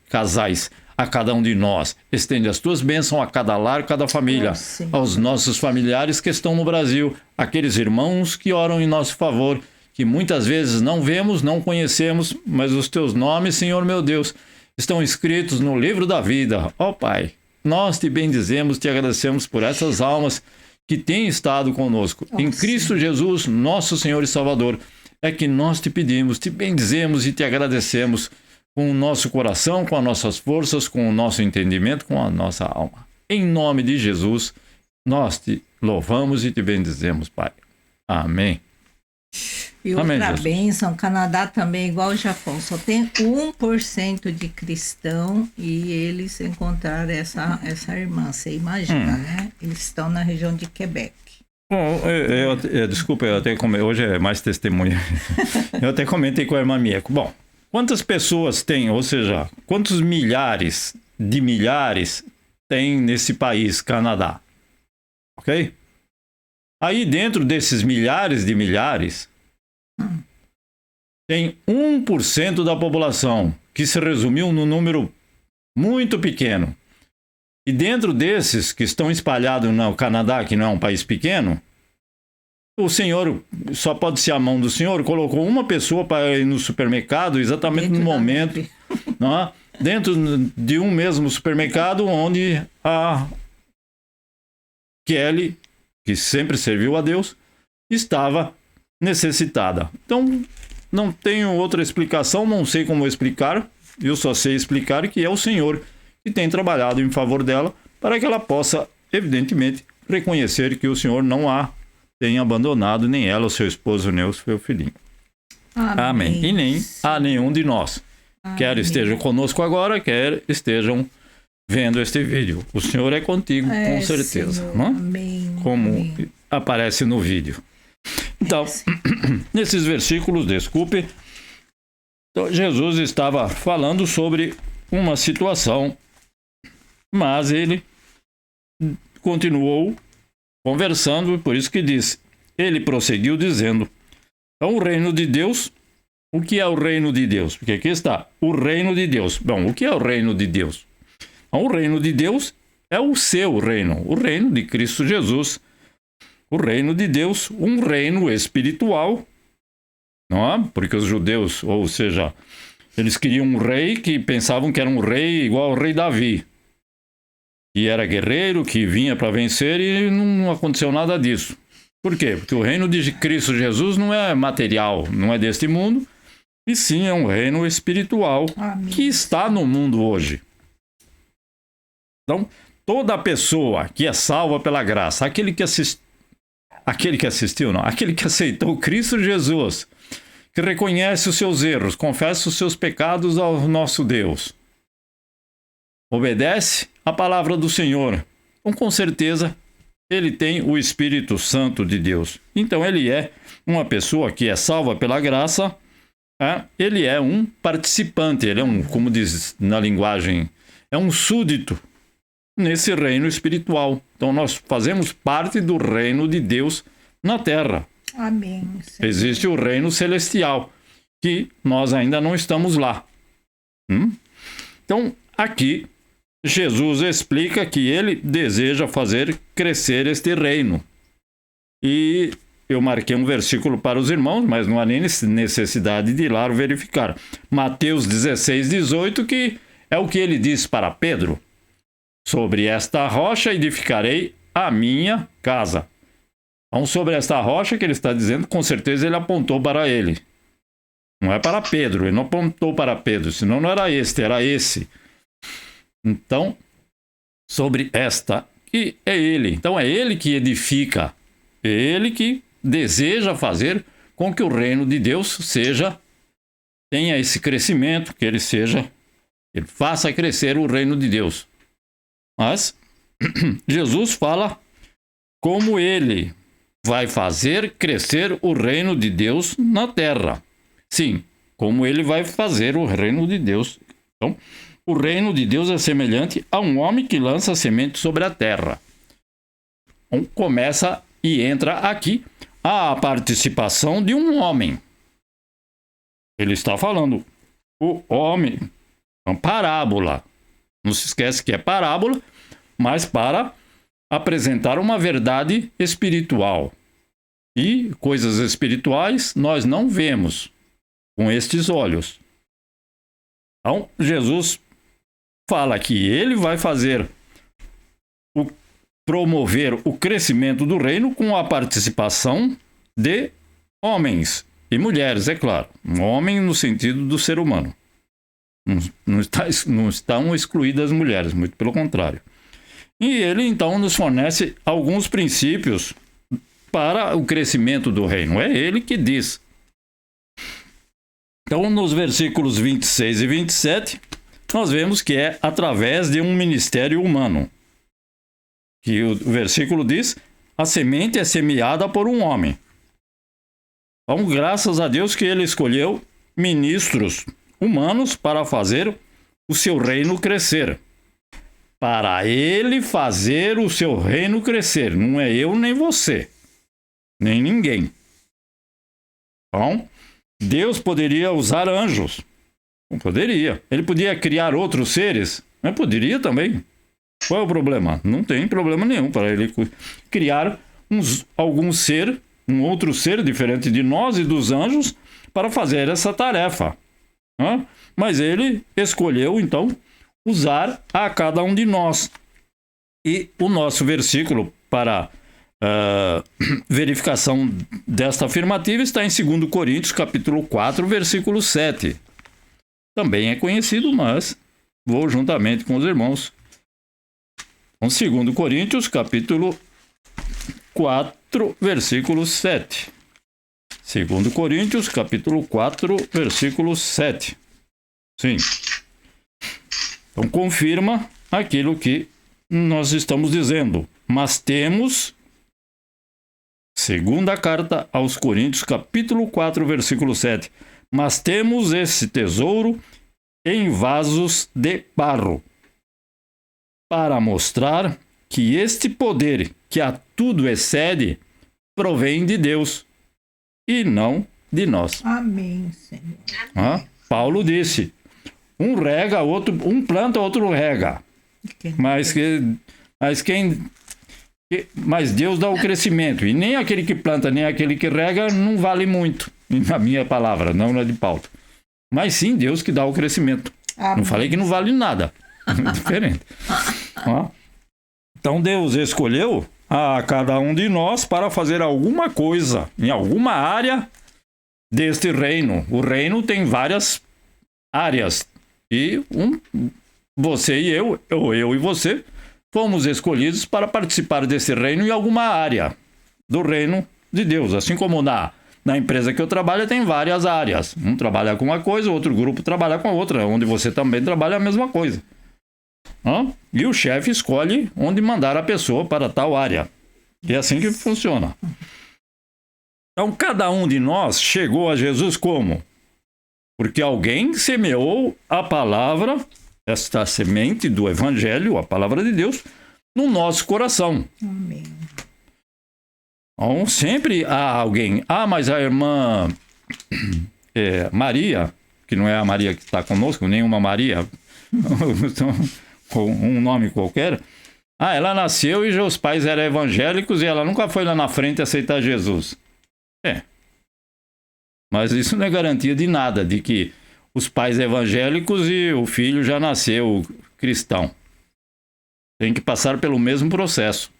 casais, a cada um de nós. Estende as Tuas bênçãos a cada lar, cada família, aos nossos familiares que estão no Brasil, aqueles irmãos que oram em nosso favor, que muitas vezes não vemos, não conhecemos, mas os Teus nomes, Senhor meu Deus, estão escritos no livro da vida. Ó Pai, nós Te bendizemos, Te agradecemos por essas almas que têm estado conosco. Em Cristo Jesus, nosso Senhor e Salvador, é que nós Te pedimos, Te bendizemos e Te agradecemos com o nosso coração, com as nossas forças, com o nosso entendimento, com a nossa alma. Em nome de Jesus, nós Te louvamos e Te bendizemos, Pai. Amém.
E outra bênção, Canadá também, igual o Japão, só tem 1% de cristão e eles encontraram essa irmã, você imagina, né? Eles estão na região de Quebec.
Bom, desculpa, eu até hoje é mais testemunha. Eu até comentei com a irmã Mieco. Bom, quantas pessoas tem, ou seja, quantos milhares de milhares tem nesse país, Canadá? Ok? Aí dentro desses milhares de milhares, tem 1% da população, que se resumiu num número muito pequeno. E dentro desses que estão espalhados no Canadá, que não é um país pequeno, o Senhor, só pode ser a mão do Senhor, colocou uma pessoa para ir no supermercado, exatamente no momento, não, dentro de um mesmo supermercado, onde a Kelly, que sempre serviu a Deus, estava necessitada. Então, não tenho outra explicação, não sei como explicar, eu só sei explicar que é o Senhor que tem trabalhado em favor dela, para que ela possa, evidentemente, reconhecer que o Senhor não a tem abandonado, nem ela, o seu esposo, nem o seu filhinho. Amém. E nem a nenhum de nós. Amém. Quer estejam conosco agora, quer estejam vendo este vídeo. O Senhor é contigo, com certeza.
Senhor.
Não?
Amém.
Como
Amém.
Aparece no vídeo. Então, nesses versículos, desculpe, Jesus estava falando sobre uma situação, mas ele continuou conversando, por isso que diz, ele prosseguiu dizendo, então o reino de Deus, o que é o reino de Deus? Porque aqui está, o reino de Deus. Bom, o que é o reino de Deus? Então, o reino de Deus é o seu reino, o reino de Cristo Jesus. O reino de Deus, um reino espiritual, não é? Porque os judeus, ou seja, eles queriam um rei que pensavam que era um rei igual ao rei Davi, que era guerreiro, que vinha para vencer, e não aconteceu nada disso. Por quê? Porque o reino de Cristo Jesus não é material, não é deste mundo, e sim é um reino espiritual. Amém. Que está no mundo hoje. Então, toda pessoa que é salva pela graça, aquele que aceitou Cristo Jesus, que reconhece os seus erros, confessa os seus pecados ao nosso Deus, obedece a palavra do Senhor, então com certeza ele tem o Espírito Santo de Deus. Então ele é uma pessoa que é salva pela graça, ele é um participante, ele é um, como diz na linguagem, é um súdito nesse reino espiritual. Então nós fazemos parte do reino de Deus na terra.
Amém.
Existe o reino celestial, que nós ainda não estamos lá. Então, aqui, Jesus explica que ele deseja fazer crescer este reino. E eu marquei um versículo para os irmãos, mas não há nem necessidade de ir lá verificar. Mateus 16, 18, que é o que ele diz para Pedro. Sobre esta rocha edificarei a minha casa. Então, sobre esta rocha que ele está dizendo, com certeza ele apontou para ele. Não é para Pedro, ele não apontou para Pedro, senão não era este, era esse. Então, sobre esta, que é ele. Então, é ele que edifica, é ele que deseja fazer com que o reino de Deus tenha esse crescimento, que ele faça crescer o reino de Deus. Mas Jesus fala como ele vai fazer crescer o reino de Deus na terra. Sim, como ele vai fazer o reino de Deus. Então, o reino de Deus é semelhante a um homem que lança semente sobre a terra. Então, começa e entra aqui a participação de um homem. Ele está falando, o homem, uma parábola. Não se esquece que é parábola, mas para apresentar uma verdade espiritual. E coisas espirituais nós não vemos com estes olhos. Então, Jesus fala que ele vai promover o crescimento do reino com a participação de homens e mulheres, é claro. Um homem no sentido do ser humano. Não estão excluídas as mulheres, muito pelo contrário. E ele, então, nos fornece alguns princípios para o crescimento do reino. É ele que diz. Então, nos versículos 26 e 27, nós vemos que é através de um ministério humano. Que o versículo diz, a semente é semeada por um homem. Então, graças a Deus que ele escolheu ministros humanos para fazer o seu reino crescer. Para ele fazer o seu reino crescer. Não é eu nem você, nem ninguém. Então, Deus poderia usar anjos. Não poderia. Ele podia criar outros seres, mas poderia também. Qual é o problema? Não tem problema nenhum para ele criar algum ser, um outro ser diferente de nós e dos anjos para fazer essa tarefa. Mas ele escolheu, então, usar a cada um de nós. E o nosso versículo para verificação desta afirmativa está em 2 Coríntios, capítulo 4, versículo 7. Também é conhecido, mas vou juntamente com os irmãos. Então, 2 Coríntios, capítulo 4, versículo 7. 2 Coríntios, capítulo 4, versículo 7. Sim. Então, confirma aquilo que nós estamos dizendo. Mas temos, segunda carta aos Coríntios, capítulo 4, versículo 7. Mas temos esse tesouro em vasos de barro, para mostrar que este poder, que a tudo excede, provém de Deus e não de nós.
Amém, Senhor.
Paulo disse: um rega, um planta, outro rega. Mas Deus dá o crescimento. E nem aquele que planta, nem aquele que rega não vale muito. Na minha palavra, não na de Paulo. Mas sim Deus que dá o crescimento.
Amém.
Não falei que não vale nada. É diferente. Então Deus escolheu a cada um de nós para fazer alguma coisa em alguma área deste reino. O reino tem várias áreas. E você e eu e você, fomos escolhidos para participar desse reino em alguma área do reino de Deus. Assim como na empresa que eu trabalho tem várias áreas. Um trabalha com uma coisa, outro grupo trabalha com a outra, onde você também trabalha a mesma coisa. E o chefe escolhe onde mandar a pessoa para tal área. E é assim que funciona. Então, cada um de nós chegou a Jesus como? Porque alguém semeou a palavra, esta semente do Evangelho, a palavra de Deus, no nosso coração.
Amém.
Então, sempre há alguém. Mas a irmã Maria, que não é a Maria que está conosco, nenhuma Maria, com um nome qualquer. Ela nasceu e os pais eram evangélicos e ela nunca foi lá na frente aceitar Jesus. Mas isso não é garantia de nada, de que os pais evangélicos e o filho já nasceu cristão. Tem que passar pelo mesmo processo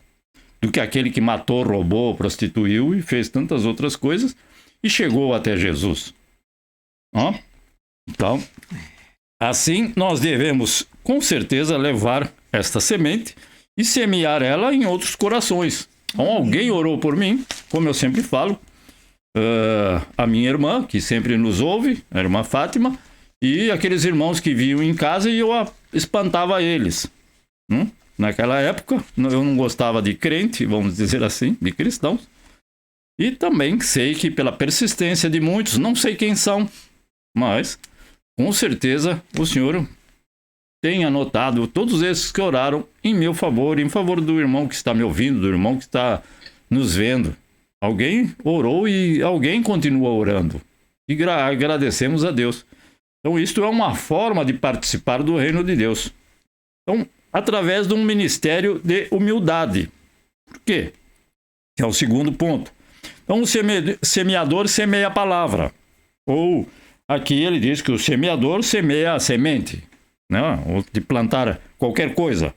do que aquele que matou, roubou, prostituiu e fez tantas outras coisas e chegou até Jesus. Então, assim nós devemos com certeza levar esta semente e semear ela em outros corações. Então, alguém orou por mim, como eu sempre falo, a minha irmã, que sempre nos ouve, a irmã Fátima, e aqueles irmãos que vinham em casa e eu espantava eles. Naquela época, eu não gostava de crente, vamos dizer assim, de cristãos. E também sei que pela persistência de muitos, não sei quem são, mas com certeza o Senhor tem anotado todos esses que oraram em meu favor, em favor do irmão que está me ouvindo, do irmão que está nos vendo. Alguém orou e alguém continua orando. E agradecemos a Deus. Então, isto é uma forma de participar do reino de Deus. Então, através de um ministério de humildade. Por quê? Que é o segundo ponto. Então, o semeador semeia a palavra. Ou, aqui ele diz que o semeador semeia a semente, ou de plantar qualquer coisa.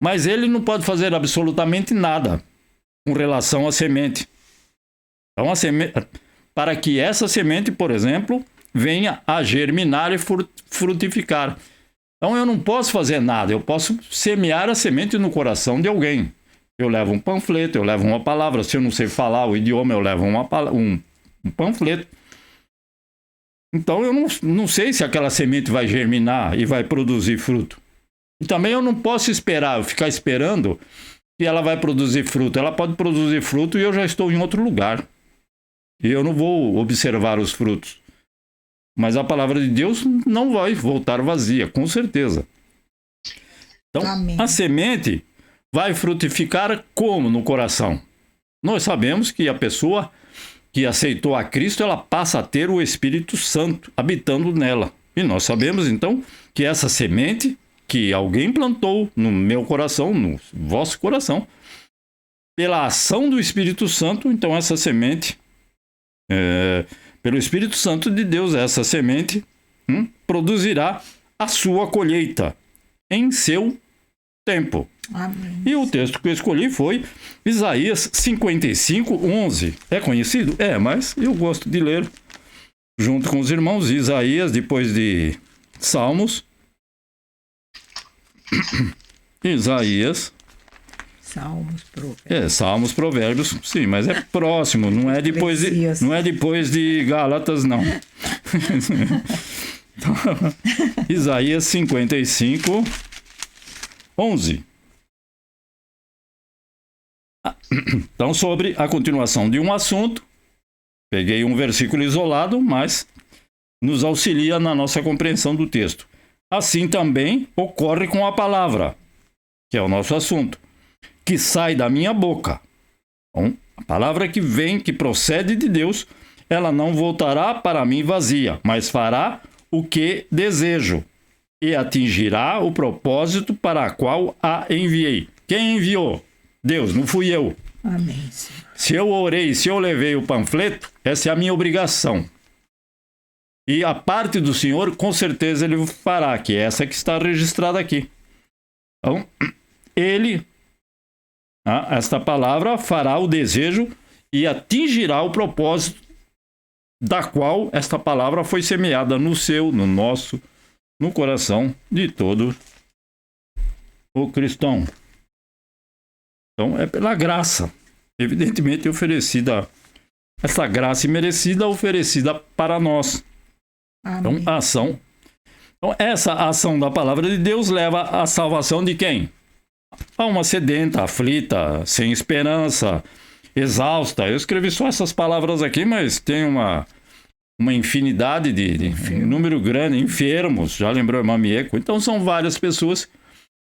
Mas ele não pode fazer absolutamente nada com relação à semente. Então, para que essa semente, por exemplo, venha a germinar e frutificar. Então, eu não posso fazer nada, eu posso semear a semente no coração de alguém. Eu levo um panfleto, eu levo uma palavra. Se eu não sei falar o idioma, eu levo um panfleto. Então, eu não sei se aquela semente vai germinar e vai produzir fruto. E também eu não posso ficar esperando que ela vai produzir fruto. Ela pode produzir fruto e eu já estou em outro lugar. E eu não vou observar os frutos. Mas a palavra de Deus não vai voltar vazia, com certeza. Então, Amém. A semente vai frutificar como no coração? Nós sabemos que a pessoa que aceitou a Cristo, ela passa a ter o Espírito Santo habitando nela. E nós sabemos, então, que essa semente que alguém plantou no meu coração, no vosso coração, pela ação do Espírito Santo, então essa semente... pelo Espírito Santo de Deus, essa semente produzirá a sua colheita em seu tempo.
Amém.
E o texto que eu escolhi foi Isaías 55, 11. É conhecido? Mas eu gosto de ler junto com os irmãos. Isaías, depois de Salmos. Isaías.
Salmos,
Provérbios, sim, mas é próximo, não é depois de Gálatas, não. Então, Isaías 55, 11. Então, sobre a continuação de um assunto, peguei um versículo isolado, mas nos auxilia na nossa compreensão do texto. Assim também ocorre com a palavra, que é o nosso assunto. que sai da minha boca. Então, a palavra que vem, que procede de Deus, ela não voltará para mim vazia, mas fará o que desejo e atingirá o propósito para o qual a enviei. Quem enviou? Deus, não fui eu.
Amém, Senhor.
Se eu orei, se eu levei o panfleto, essa é a minha obrigação. E a parte do Senhor, com certeza, Ele fará, que é essa que está registrada aqui. Então, Ele, esta palavra, fará o desejo e atingirá o propósito da qual esta palavra foi semeada no seu, no nosso, no coração de todo o cristão. Então, é pela graça, evidentemente oferecida, essa graça imerecida oferecida para nós.
Amém.
Então, a ação. Então, essa ação da palavra de Deus leva à salvação de quem? A uma sedenta, aflita, sem esperança, exausta. Eu escrevi só essas palavras aqui, mas tem uma infinidade de um número grande, enfermos, já lembrou irmã Mieco. Então, são várias pessoas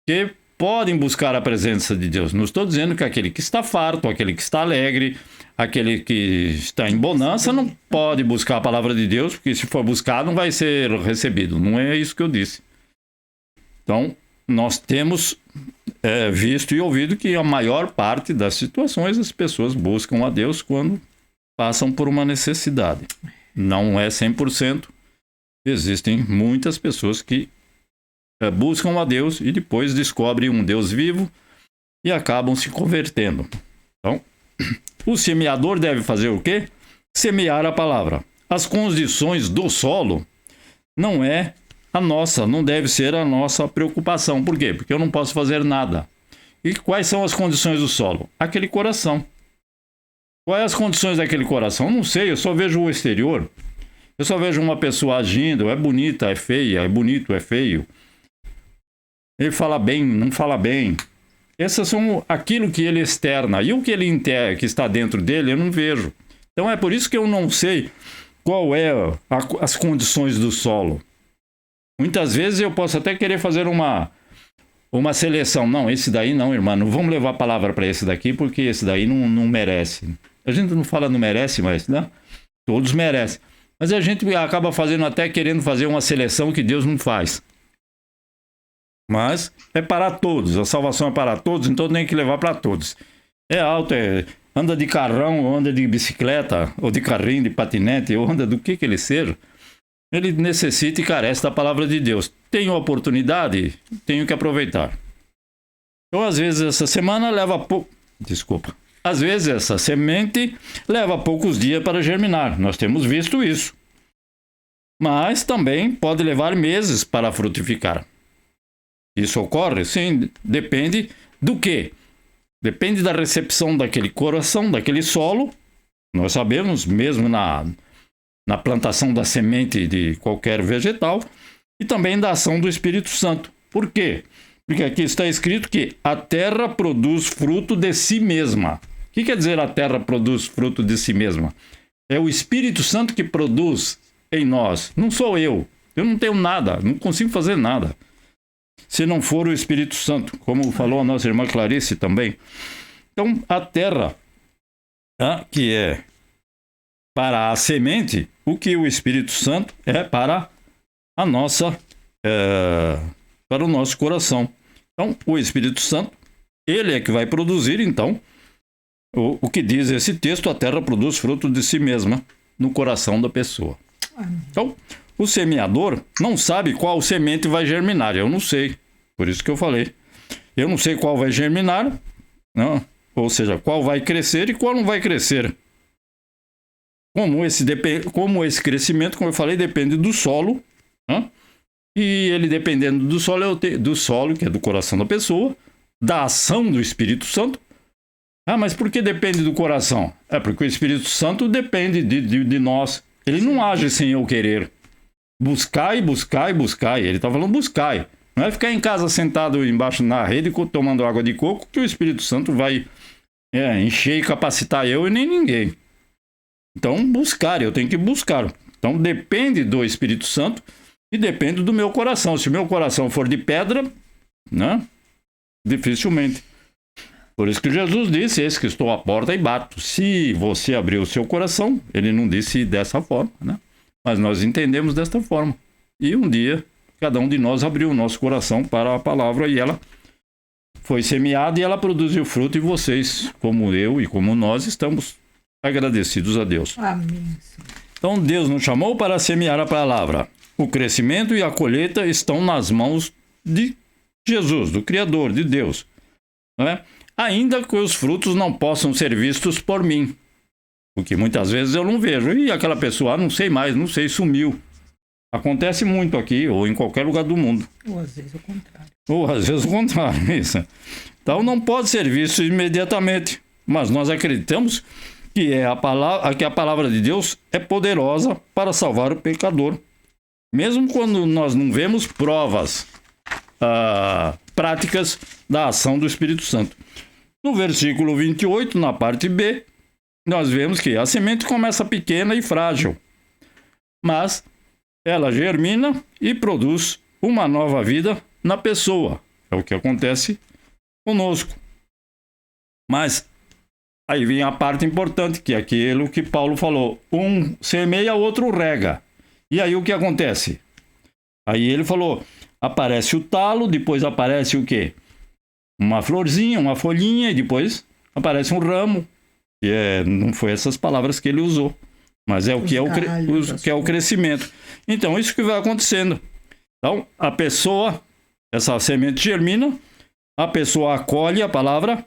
que podem buscar a presença de Deus. Não estou dizendo que aquele que está farto, aquele que está alegre, aquele que está em bonança não pode buscar a palavra de Deus, porque se for buscar não vai ser recebido. Não é isso que eu disse. Então, nós temos visto e ouvido que a maior parte das situações as pessoas buscam a Deus quando passam por uma necessidade. Não é 100%. Existem muitas pessoas que buscam a Deus e depois descobrem um Deus vivo e acabam se convertendo. Então, o semeador deve fazer o quê? Semear a palavra. As condições do solo não é a nossa, não deve ser a nossa preocupação. Por quê? Porque eu não posso fazer nada. E quais são as condições do solo? Aquele coração. Quais as condições daquele coração? Não sei, eu só vejo o exterior. Eu só vejo uma pessoa agindo, é bonita, é feia, é bonito, é feio. Ele fala bem, não fala bem. Essas são aquilo que ele externa. E o que ele que está dentro dele, eu não vejo. Então é por isso que eu não sei qual é as condições do solo. Muitas vezes eu posso até querer fazer uma seleção. Não, esse daí não, irmã. Não vamos levar a palavra para esse daqui, porque esse daí não merece. A gente não fala não merece, mas né? Todos merecem. Mas a gente acaba fazendo até querendo fazer uma seleção que Deus não faz. Mas é para todos, a salvação é para todos, então tem que levar para todos. É alto, anda de carrão, ou anda de bicicleta, ou de carrinho, de patinete, ou anda do que ele seja. Ele necessita e carece da palavra de Deus. Tenho oportunidade, tenho que aproveitar. Então, às vezes, essa semana leva Às vezes, essa semente leva poucos dias para germinar. Nós temos visto isso. Mas também pode levar meses para frutificar. Isso ocorre? Sim, depende do quê? Depende da recepção daquele coração, daquele solo. Nós sabemos, mesmo na plantação da semente de qualquer vegetal, e também da ação do Espírito Santo. Por quê? Porque aqui está escrito que a terra produz fruto de si mesma. O que quer dizer a terra produz fruto de si mesma? É o Espírito Santo que produz em nós. Não sou eu. Eu não tenho nada, não consigo fazer nada. Se não for o Espírito Santo, como falou a nossa irmã Clarice também. Então, a terra, que é para a semente, o que o Espírito Santo é para a nossa, para o nosso coração. Então, o Espírito Santo, ele é que vai produzir, então, o que diz esse texto, a terra produz fruto de si mesma no coração da pessoa. Então, o semeador não sabe qual semente vai germinar. Eu não sei. Por isso que eu falei. Eu não sei qual vai germinar, não? Ou seja, qual vai crescer e qual não vai crescer. Como esse crescimento, como eu falei, depende do solo. Não? E ele dependendo do solo, que é do coração da pessoa, da ação do Espírito Santo. Mas por que depende do coração? É porque o Espírito Santo depende de nós. Ele não age sem eu querer. Buscai, buscai, buscai. Ele está falando buscai. Não é ficar em casa sentado embaixo na rede tomando água de coco que o Espírito Santo vai encher e capacitar eu e nem ninguém. Então, buscar, eu tenho que buscar. Então, depende do Espírito Santo e depende do meu coração. Se o meu coração for de pedra, né? Dificilmente. Por isso que Jesus disse, eis que estou à porta e bato. Se você abrir o seu coração, ele não disse dessa forma, né? Mas nós entendemos desta forma. E um dia, cada um de nós abriu o nosso coração para a palavra e ela foi semeada e ela produziu fruto, e vocês, como eu e como nós, estamos agradecidos a Deus.
Amém.
Então Deus nos chamou para semear a palavra. O crescimento e a colheita estão nas mãos de Jesus, do Criador, de Deus, não é? Ainda que os frutos não possam ser vistos por mim, porque muitas vezes eu não vejo, e aquela pessoa, não sei mais, não sei, sumiu. Acontece muito aqui, ou em qualquer lugar do mundo.
Ou às vezes o contrário.
Ou às vezes o contrário, isso. Então não pode ser visto imediatamente, mas nós acreditamos que a palavra de Deus é poderosa para salvar o pecador. Mesmo quando nós não vemos provas práticas da ação do Espírito Santo. No versículo 28, na parte B, nós vemos que a semente começa pequena e frágil, mas ela germina e produz uma nova vida na pessoa. É o que acontece conosco. Mas aí vem a parte importante, que é aquilo que Paulo falou. Um semeia, outro rega. E aí o que acontece? Aí ele falou, aparece o talo, depois aparece o quê? Uma florzinha, uma folhinha, e depois aparece um ramo. E não foi essas palavras que ele usou, mas é o que é o crescimento. Então, isso que vai acontecendo. Então, a pessoa, essa semente germina, a pessoa acolhe a palavra,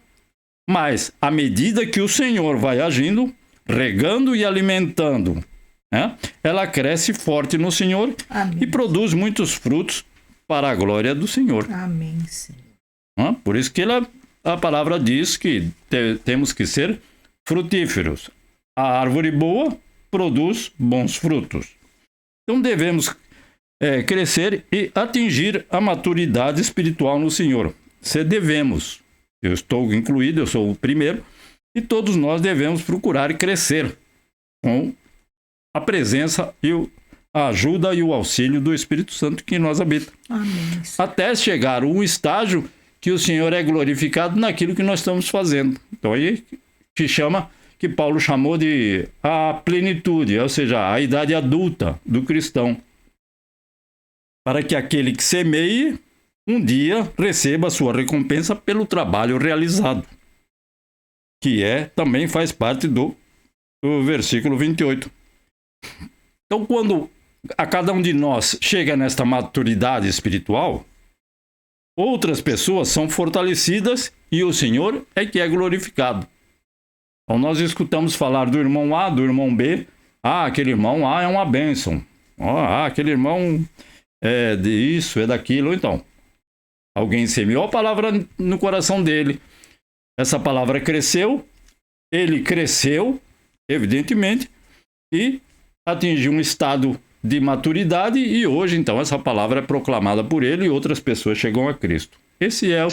mas à medida que o Senhor vai agindo, regando e alimentando, né, ela cresce forte no Senhor. Amém. E produz muitos frutos para a glória do Senhor.
Amém, Senhor.
Por isso que a palavra diz que temos que ser frutíferos. A árvore boa produz bons frutos. Então devemos crescer e atingir a maturidade espiritual no Senhor. Se devemos. Eu estou incluído, eu sou o primeiro, e todos nós devemos procurar crescer com a presença e a ajuda e o auxílio do Espírito Santo que em nós habita.
Amém.
Até chegar a um estágio que o Senhor é glorificado naquilo que nós estamos fazendo. Então aí que Paulo chamou de a plenitude, ou seja, a idade adulta do cristão. Para que aquele que semeie, um dia receba a sua recompensa pelo trabalho realizado. Que também faz parte do versículo 28. Então, quando a cada um de nós chega nesta maturidade espiritual, outras pessoas são fortalecidas e o Senhor é que é glorificado. Então, nós escutamos falar do irmão A, do irmão B. Aquele irmão A é uma bênção. Aquele irmão é de isso, é daquilo. Então, alguém semeou a palavra no coração dele. Essa palavra cresceu, ele cresceu, evidentemente, e atingiu um estado de maturidade, e hoje, então, essa palavra é proclamada por ele e outras pessoas chegam a Cristo. Essa é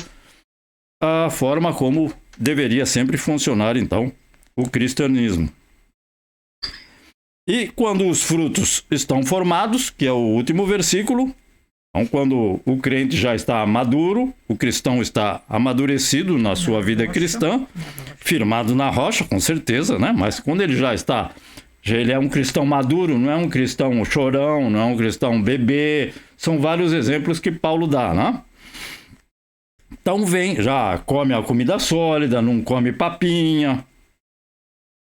a forma como deveria sempre funcionar, então, o cristianismo. E quando os frutos estão formados, que é o último versículo, então, quando o crente já está maduro, o cristão está amadurecido na sua vida cristã, firmado na rocha, com certeza, né? Mas quando ele já ele é um cristão maduro, não é um cristão chorão, não é um cristão bebê. São vários exemplos que Paulo dá, né? Então já come a comida sólida, não come papinha,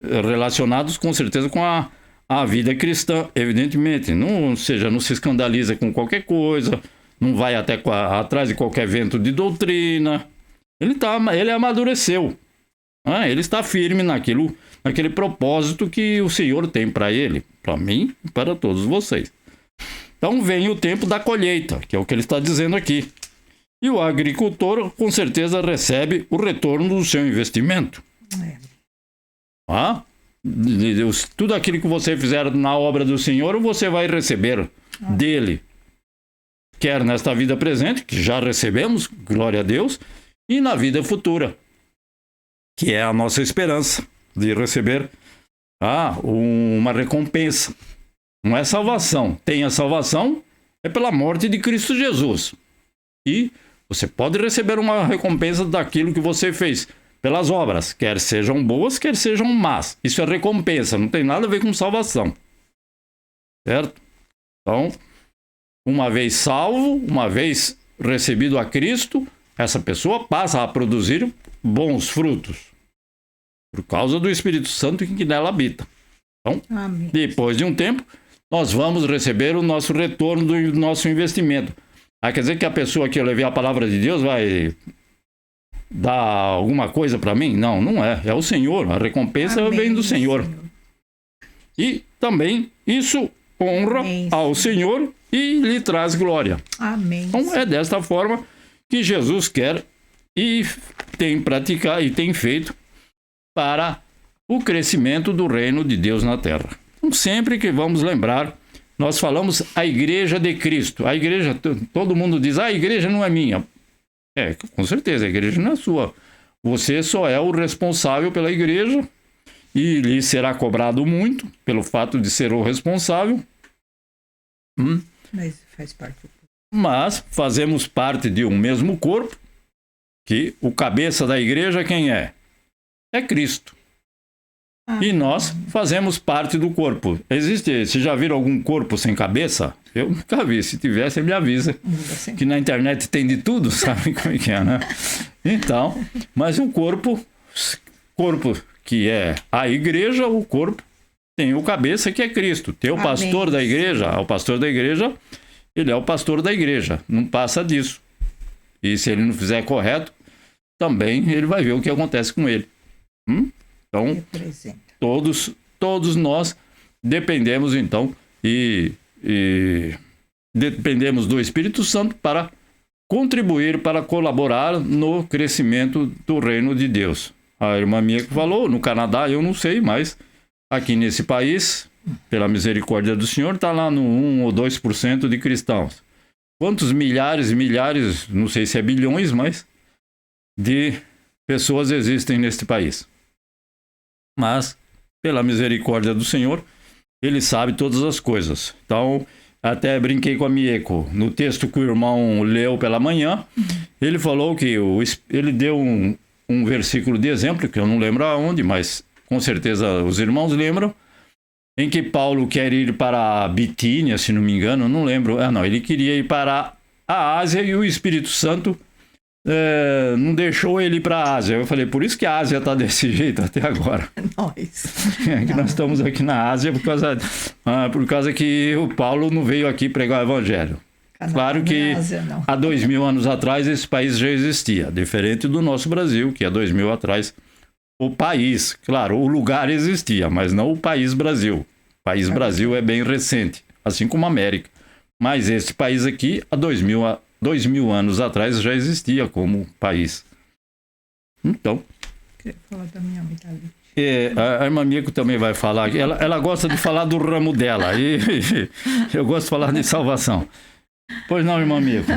relacionados com certeza com a vida cristã, evidentemente. Não se escandaliza com qualquer coisa, não vai atrás de qualquer vento de doutrina. Ele amadureceu. Ele está firme naquele propósito que o Senhor tem para ele, para mim e para todos vocês. Então vem o tempo da colheita, que é o que ele está dizendo aqui. E o agricultor, com certeza, recebe o retorno do seu investimento. Tudo aquilo que você fizer na obra do Senhor, você vai receber dele. Quer nesta vida presente, que já recebemos, glória a Deus, e na vida futura, que é a nossa esperança de receber uma recompensa. Não é salvação. Tem a salvação, é pela morte de Cristo Jesus. E você pode receber uma recompensa daquilo que você fez pelas obras, quer sejam boas, quer sejam más. Isso é recompensa, não tem nada a ver com salvação. Certo? Então, uma vez salvo, uma vez recebido a Cristo, essa pessoa passa a produzir bons frutos, por causa do Espírito Santo que nela habita. Então,
Amém.
depois de um tempo, nós vamos receber o nosso retorno do nosso investimento. Quer dizer que a pessoa que eu levei a palavra de Deus vai dar alguma coisa para mim? Não, não é. É o Senhor. A recompensa
Amém,
vem do Senhor. E também isso honra
Amém,
ao Senhor e lhe traz glória.
Amém.
Então é desta forma que Jesus quer e tem praticado e tem feito para o crescimento do reino de Deus na terra. Então, sempre que vamos lembrar, nós falamos a igreja de Cristo. A igreja, todo mundo diz, a igreja não é minha. Com certeza, a igreja não é sua. Você só é o responsável pela igreja e lhe será cobrado muito pelo fato de ser o responsável.
Mas faz parte.
Mas fazemos parte de um mesmo corpo, que o cabeça da igreja quem é? É Cristo. E nós fazemos parte do corpo. Vocês já viram algum corpo sem cabeça? Eu nunca vi. Se tivesse, me avisa. Que na internet tem de tudo, sabe como é que é, né? Então, mas um corpo que é a igreja, o corpo tem o cabeça que é Cristo. Tem o pastor da igreja, o pastor da igreja, ele é o pastor da igreja. Não passa disso. E se ele não fizer correto, também ele vai ver o que acontece com ele. Então, todos nós dependemos, então, e dependemos do Espírito Santo para contribuir, para colaborar no crescimento do reino de Deus. A irmã minha que falou, no Canadá, eu não sei, mas aqui nesse país, pela misericórdia do Senhor, está lá no 1 ou 2% de cristãos. Quantos milhares e milhares, não sei se é bilhões, mas de pessoas existem neste país? Mas, pela misericórdia do Senhor, ele sabe todas as coisas. Então, até brinquei com a Mieko. No texto que o irmão leu pela manhã, ele falou que ele deu um versículo de exemplo, que eu não lembro aonde, mas com certeza os irmãos lembram, em que Paulo quer ir para a Bitínia, se não me engano, não lembro. Ele queria ir para a Ásia e o Espírito Santo não deixou ele ir para a Ásia. Eu falei, por isso que a Ásia está desse jeito até agora. Nós estamos aqui na Ásia por causa que o Paulo não veio aqui pregar o evangelho. Claro que há 2000 anos atrás esse país já existia, diferente do nosso Brasil, que há 2000 atrás o país, claro, o lugar existia, mas não o país Brasil. O país Brasil é bem recente, assim como a América. Mas esse país aqui, há 2000 anos atrás, já existia como país. Então...
Quer falar da minha amidalite?
A irmã Mieko também vai falar. Ela gosta de falar do ramo dela. E eu gosto de falar de salvação. Pois não, irmã Mieko,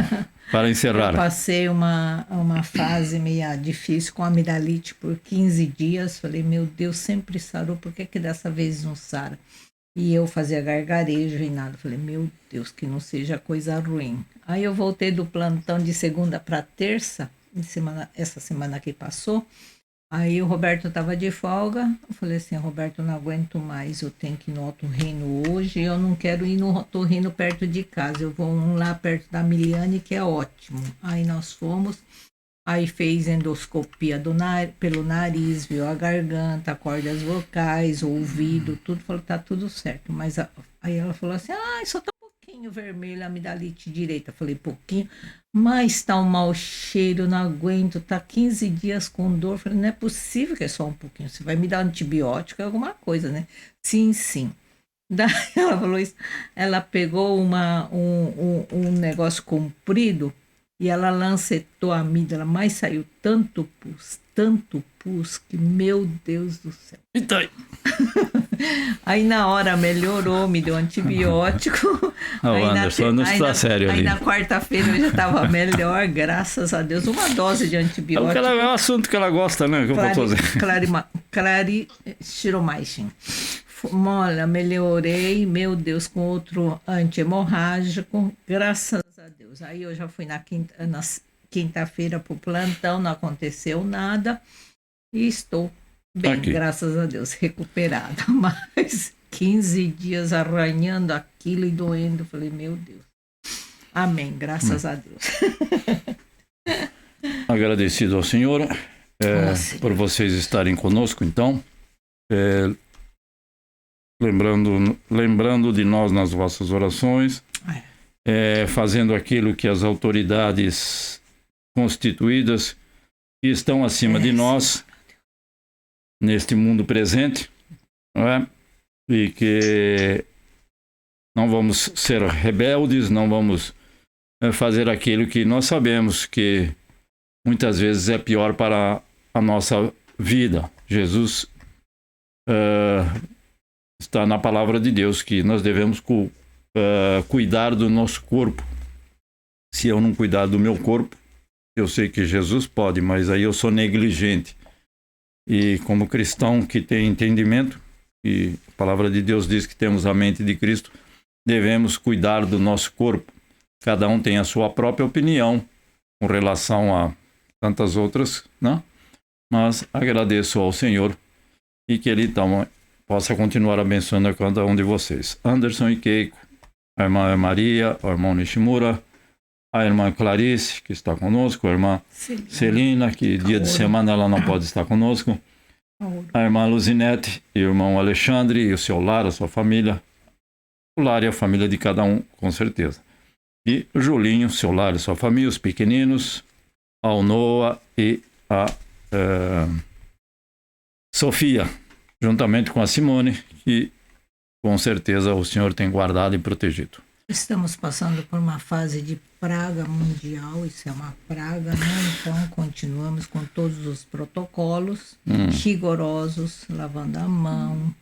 para encerrar.
Eu passei uma fase meio difícil com a amidalite por 15 dias. Falei, meu Deus, sempre sarou, por que dessa vez não sara? E eu fazia gargarejo e nada. Falei, meu Deus, que não seja coisa ruim. Aí eu voltei do plantão de segunda para terça, essa semana que passou. Aí o Roberto estava de folga. Eu falei assim, Roberto, eu não aguento mais, eu tenho que ir no otorrino hoje. Eu não quero ir no otorrino perto de casa. Eu vou lá perto da Miliane, que é ótimo. Aí nós fomos. Aí fez endoscopia pelo nariz, viu a garganta, cordas vocais, o ouvido, tudo. Falou que tá tudo certo. Mas aí ela falou assim, só tá um pouquinho vermelho a amidalite direita. Eu falei, pouquinho, mas tá um mau cheiro, não aguento, tá 15 dias com dor. Eu falei, não é possível que é só um pouquinho. Você vai me dar antibiótico, alguma coisa, né? Sim. Daí ela falou isso. Ela pegou um negócio comprido, e ela lancetou a amígdala, mas saiu tanto pus, que meu Deus do céu.
Então...
Aí na hora melhorou, me deu antibiótico.
Anderson não está sério ali.
Aí na quarta-feira eu já estava melhor, graças a Deus. Uma dose de antibiótico.
É um assunto que ela gosta, né? Que eu vou fazer.
Clarithromycin. Olha, melhorei, meu Deus, com outro anti-hemorrágico, graças a Deus. Aí eu já fui na quinta-feira pro plantão, não aconteceu nada. E estou bem,
Aqui.
graças a Deus, recuperada. Mas 15 dias arranhando aquilo e doendo. Falei, meu Deus. Amém, graças a Deus.
Agradecido ao Senhor
Nossa,
por vocês estarem conosco, então. Lembrando de nós nas vossas orações, fazendo aquilo que as autoridades constituídas que estão acima de nós neste mundo presente, não é? E que não vamos ser rebeldes, não vamos fazer aquilo que nós sabemos que muitas vezes é pior para a nossa vida. Jesus está na palavra de Deus que nós devemos cuidar do nosso corpo. Se eu não cuidar do meu corpo, eu sei que Jesus pode, mas aí eu sou negligente. E como cristão que tem entendimento, e a palavra de Deus diz que temos a mente de Cristo, devemos cuidar do nosso corpo. Cada um tem a sua própria opinião com relação a tantas outras, né? Mas agradeço ao Senhor e que Ele possa continuar abençoando a cada um de vocês. Anderson e Keiko, a irmã Maria, o irmão Nishimura, a irmã Clarice, que está conosco, a irmã Celina, que dia de semana ela não pode estar conosco, a irmã Luzinete e o irmão Alexandre e o seu lar, a sua família, o lar e a família de cada um, com certeza. E o Julinho, seu lar e sua família, os pequeninos, ao Noah e a Sofia, juntamente com a Simone, que com certeza o Senhor tem guardado e protegido.
Estamos passando por uma fase de praga mundial, isso é uma praga, né? Então continuamos com todos os protocolos rigorosos, lavando a mão,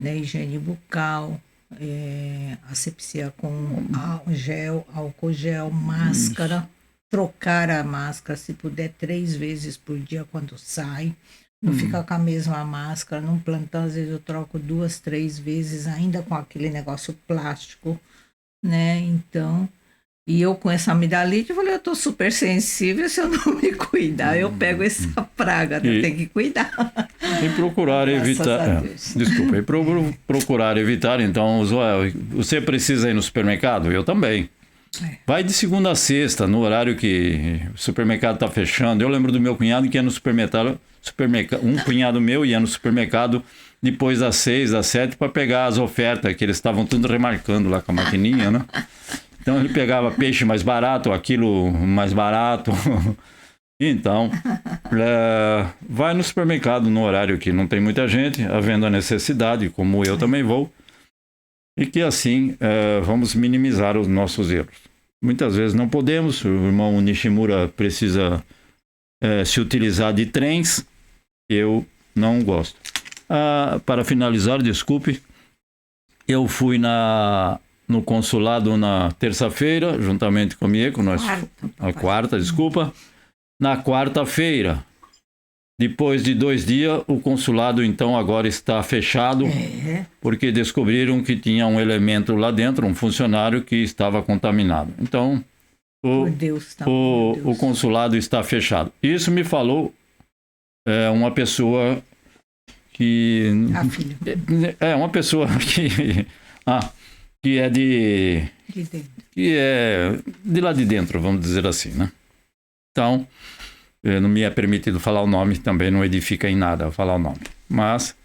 né? Higiene bucal, asepsia com álcool gel, máscara, trocar a máscara se puder 3 vezes por dia quando sai. Não fica com a mesma máscara, num plantão às vezes eu troco 2, 3 vezes, ainda com aquele negócio plástico, né? Então, e eu com essa amidalite, eu falei, eu tô super sensível, se eu não me cuidar, eu pego essa praga, eu tenho que cuidar.
E procurar evitar, desculpa, e procurar evitar, então, você precisa ir no supermercado? Eu também. Vai de segunda a sexta, no horário que o supermercado está fechando. Eu lembro do meu cunhado que ia no supermercado, um cunhado meu ia no supermercado depois das 6, das 7 para pegar as ofertas, que eles estavam tudo remarcando lá com a maquininha, né? Então ele pegava peixe mais barato, aquilo mais barato. Então, vai no supermercado no horário que não tem muita gente, havendo a necessidade, como eu também vou. E que assim vamos minimizar os nossos erros. Muitas vezes não podemos, o irmão Nishimura precisa se utilizar de trens, eu não gosto. Para finalizar, desculpe, eu fui no consulado na terça-feira, juntamente com a Mieko, na quarta-feira. Depois de 2 dias, o consulado então agora está fechado, porque descobriram que tinha um elemento lá dentro, um funcionário que estava contaminado. Então, o consulado está fechado. Isso me falou uma pessoa que...
A filha.
Uma pessoa que é que é de lá de dentro, vamos dizer assim, né? Então... não me é permitido falar o nome, também não edifica em nada falar o nome. Mas,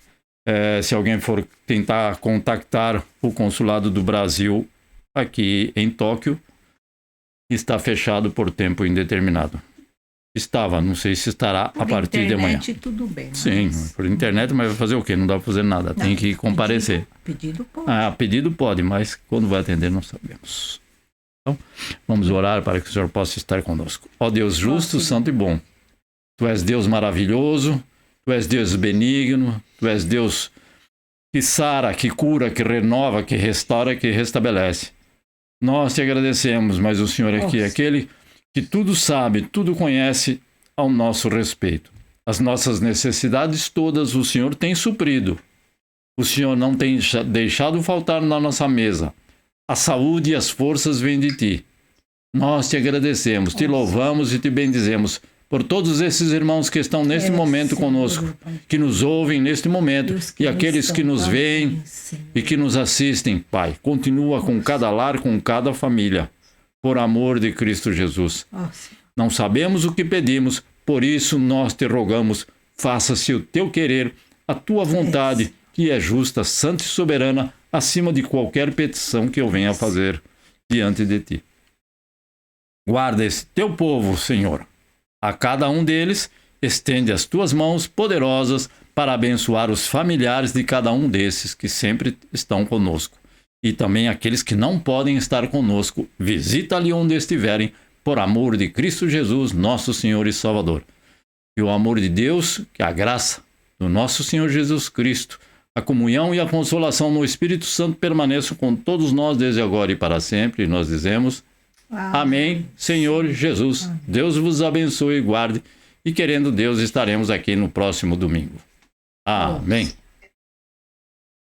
se alguém for tentar contactar o consulado do Brasil aqui em Tóquio, está fechado por tempo indeterminado. Estava, não sei se estará a partir de amanhã.
Por internet tudo bem. Mas...
Sim, por internet, mas vai fazer o quê? Não dá para fazer nada, tem que comparecer.
Pedido pode.
Pedido pode, mas quando vai atender não sabemos. Então, vamos orar para que o Senhor possa estar conosco. Ó Deus justo, santo e bom, Tu és Deus maravilhoso, Tu és Deus benigno, Tu és Deus que sara, que cura, que renova, que restaura, que restabelece. Nós te agradecemos, mas o Senhor aqui é aquele que tudo sabe, tudo conhece ao nosso respeito. As nossas necessidades todas o Senhor tem suprido. O Senhor não tem deixado faltar na nossa mesa. A saúde e as forças vêm de Ti. Nós te agradecemos, te louvamos e te bendizemos por todos esses irmãos que estão neste momento conosco, que nos ouvem neste momento, e aqueles que nos veem e que nos assistem, Pai. Continua com cada lar, com cada família, por amor de Cristo Jesus. Não sabemos o que pedimos, por isso nós te rogamos, faça-se o teu querer, a tua vontade, que é justa, santa e soberana, acima de qualquer petição que eu venha fazer diante de ti. Guarda esse teu povo, Senhor. A cada um deles, estende as tuas mãos poderosas para abençoar os familiares de cada um desses que sempre estão conosco. E também aqueles que não podem estar conosco, visita ali onde estiverem, por amor de Cristo Jesus, nosso Senhor e Salvador. Que o amor de Deus, que a graça do nosso Senhor Jesus Cristo, a comunhão e a consolação no Espírito Santo permaneçam com todos nós desde agora e para sempre. E nós dizemos... Amém, Senhor Jesus. Deus vos abençoe e guarde. E querendo Deus, estaremos aqui no próximo domingo. Amém.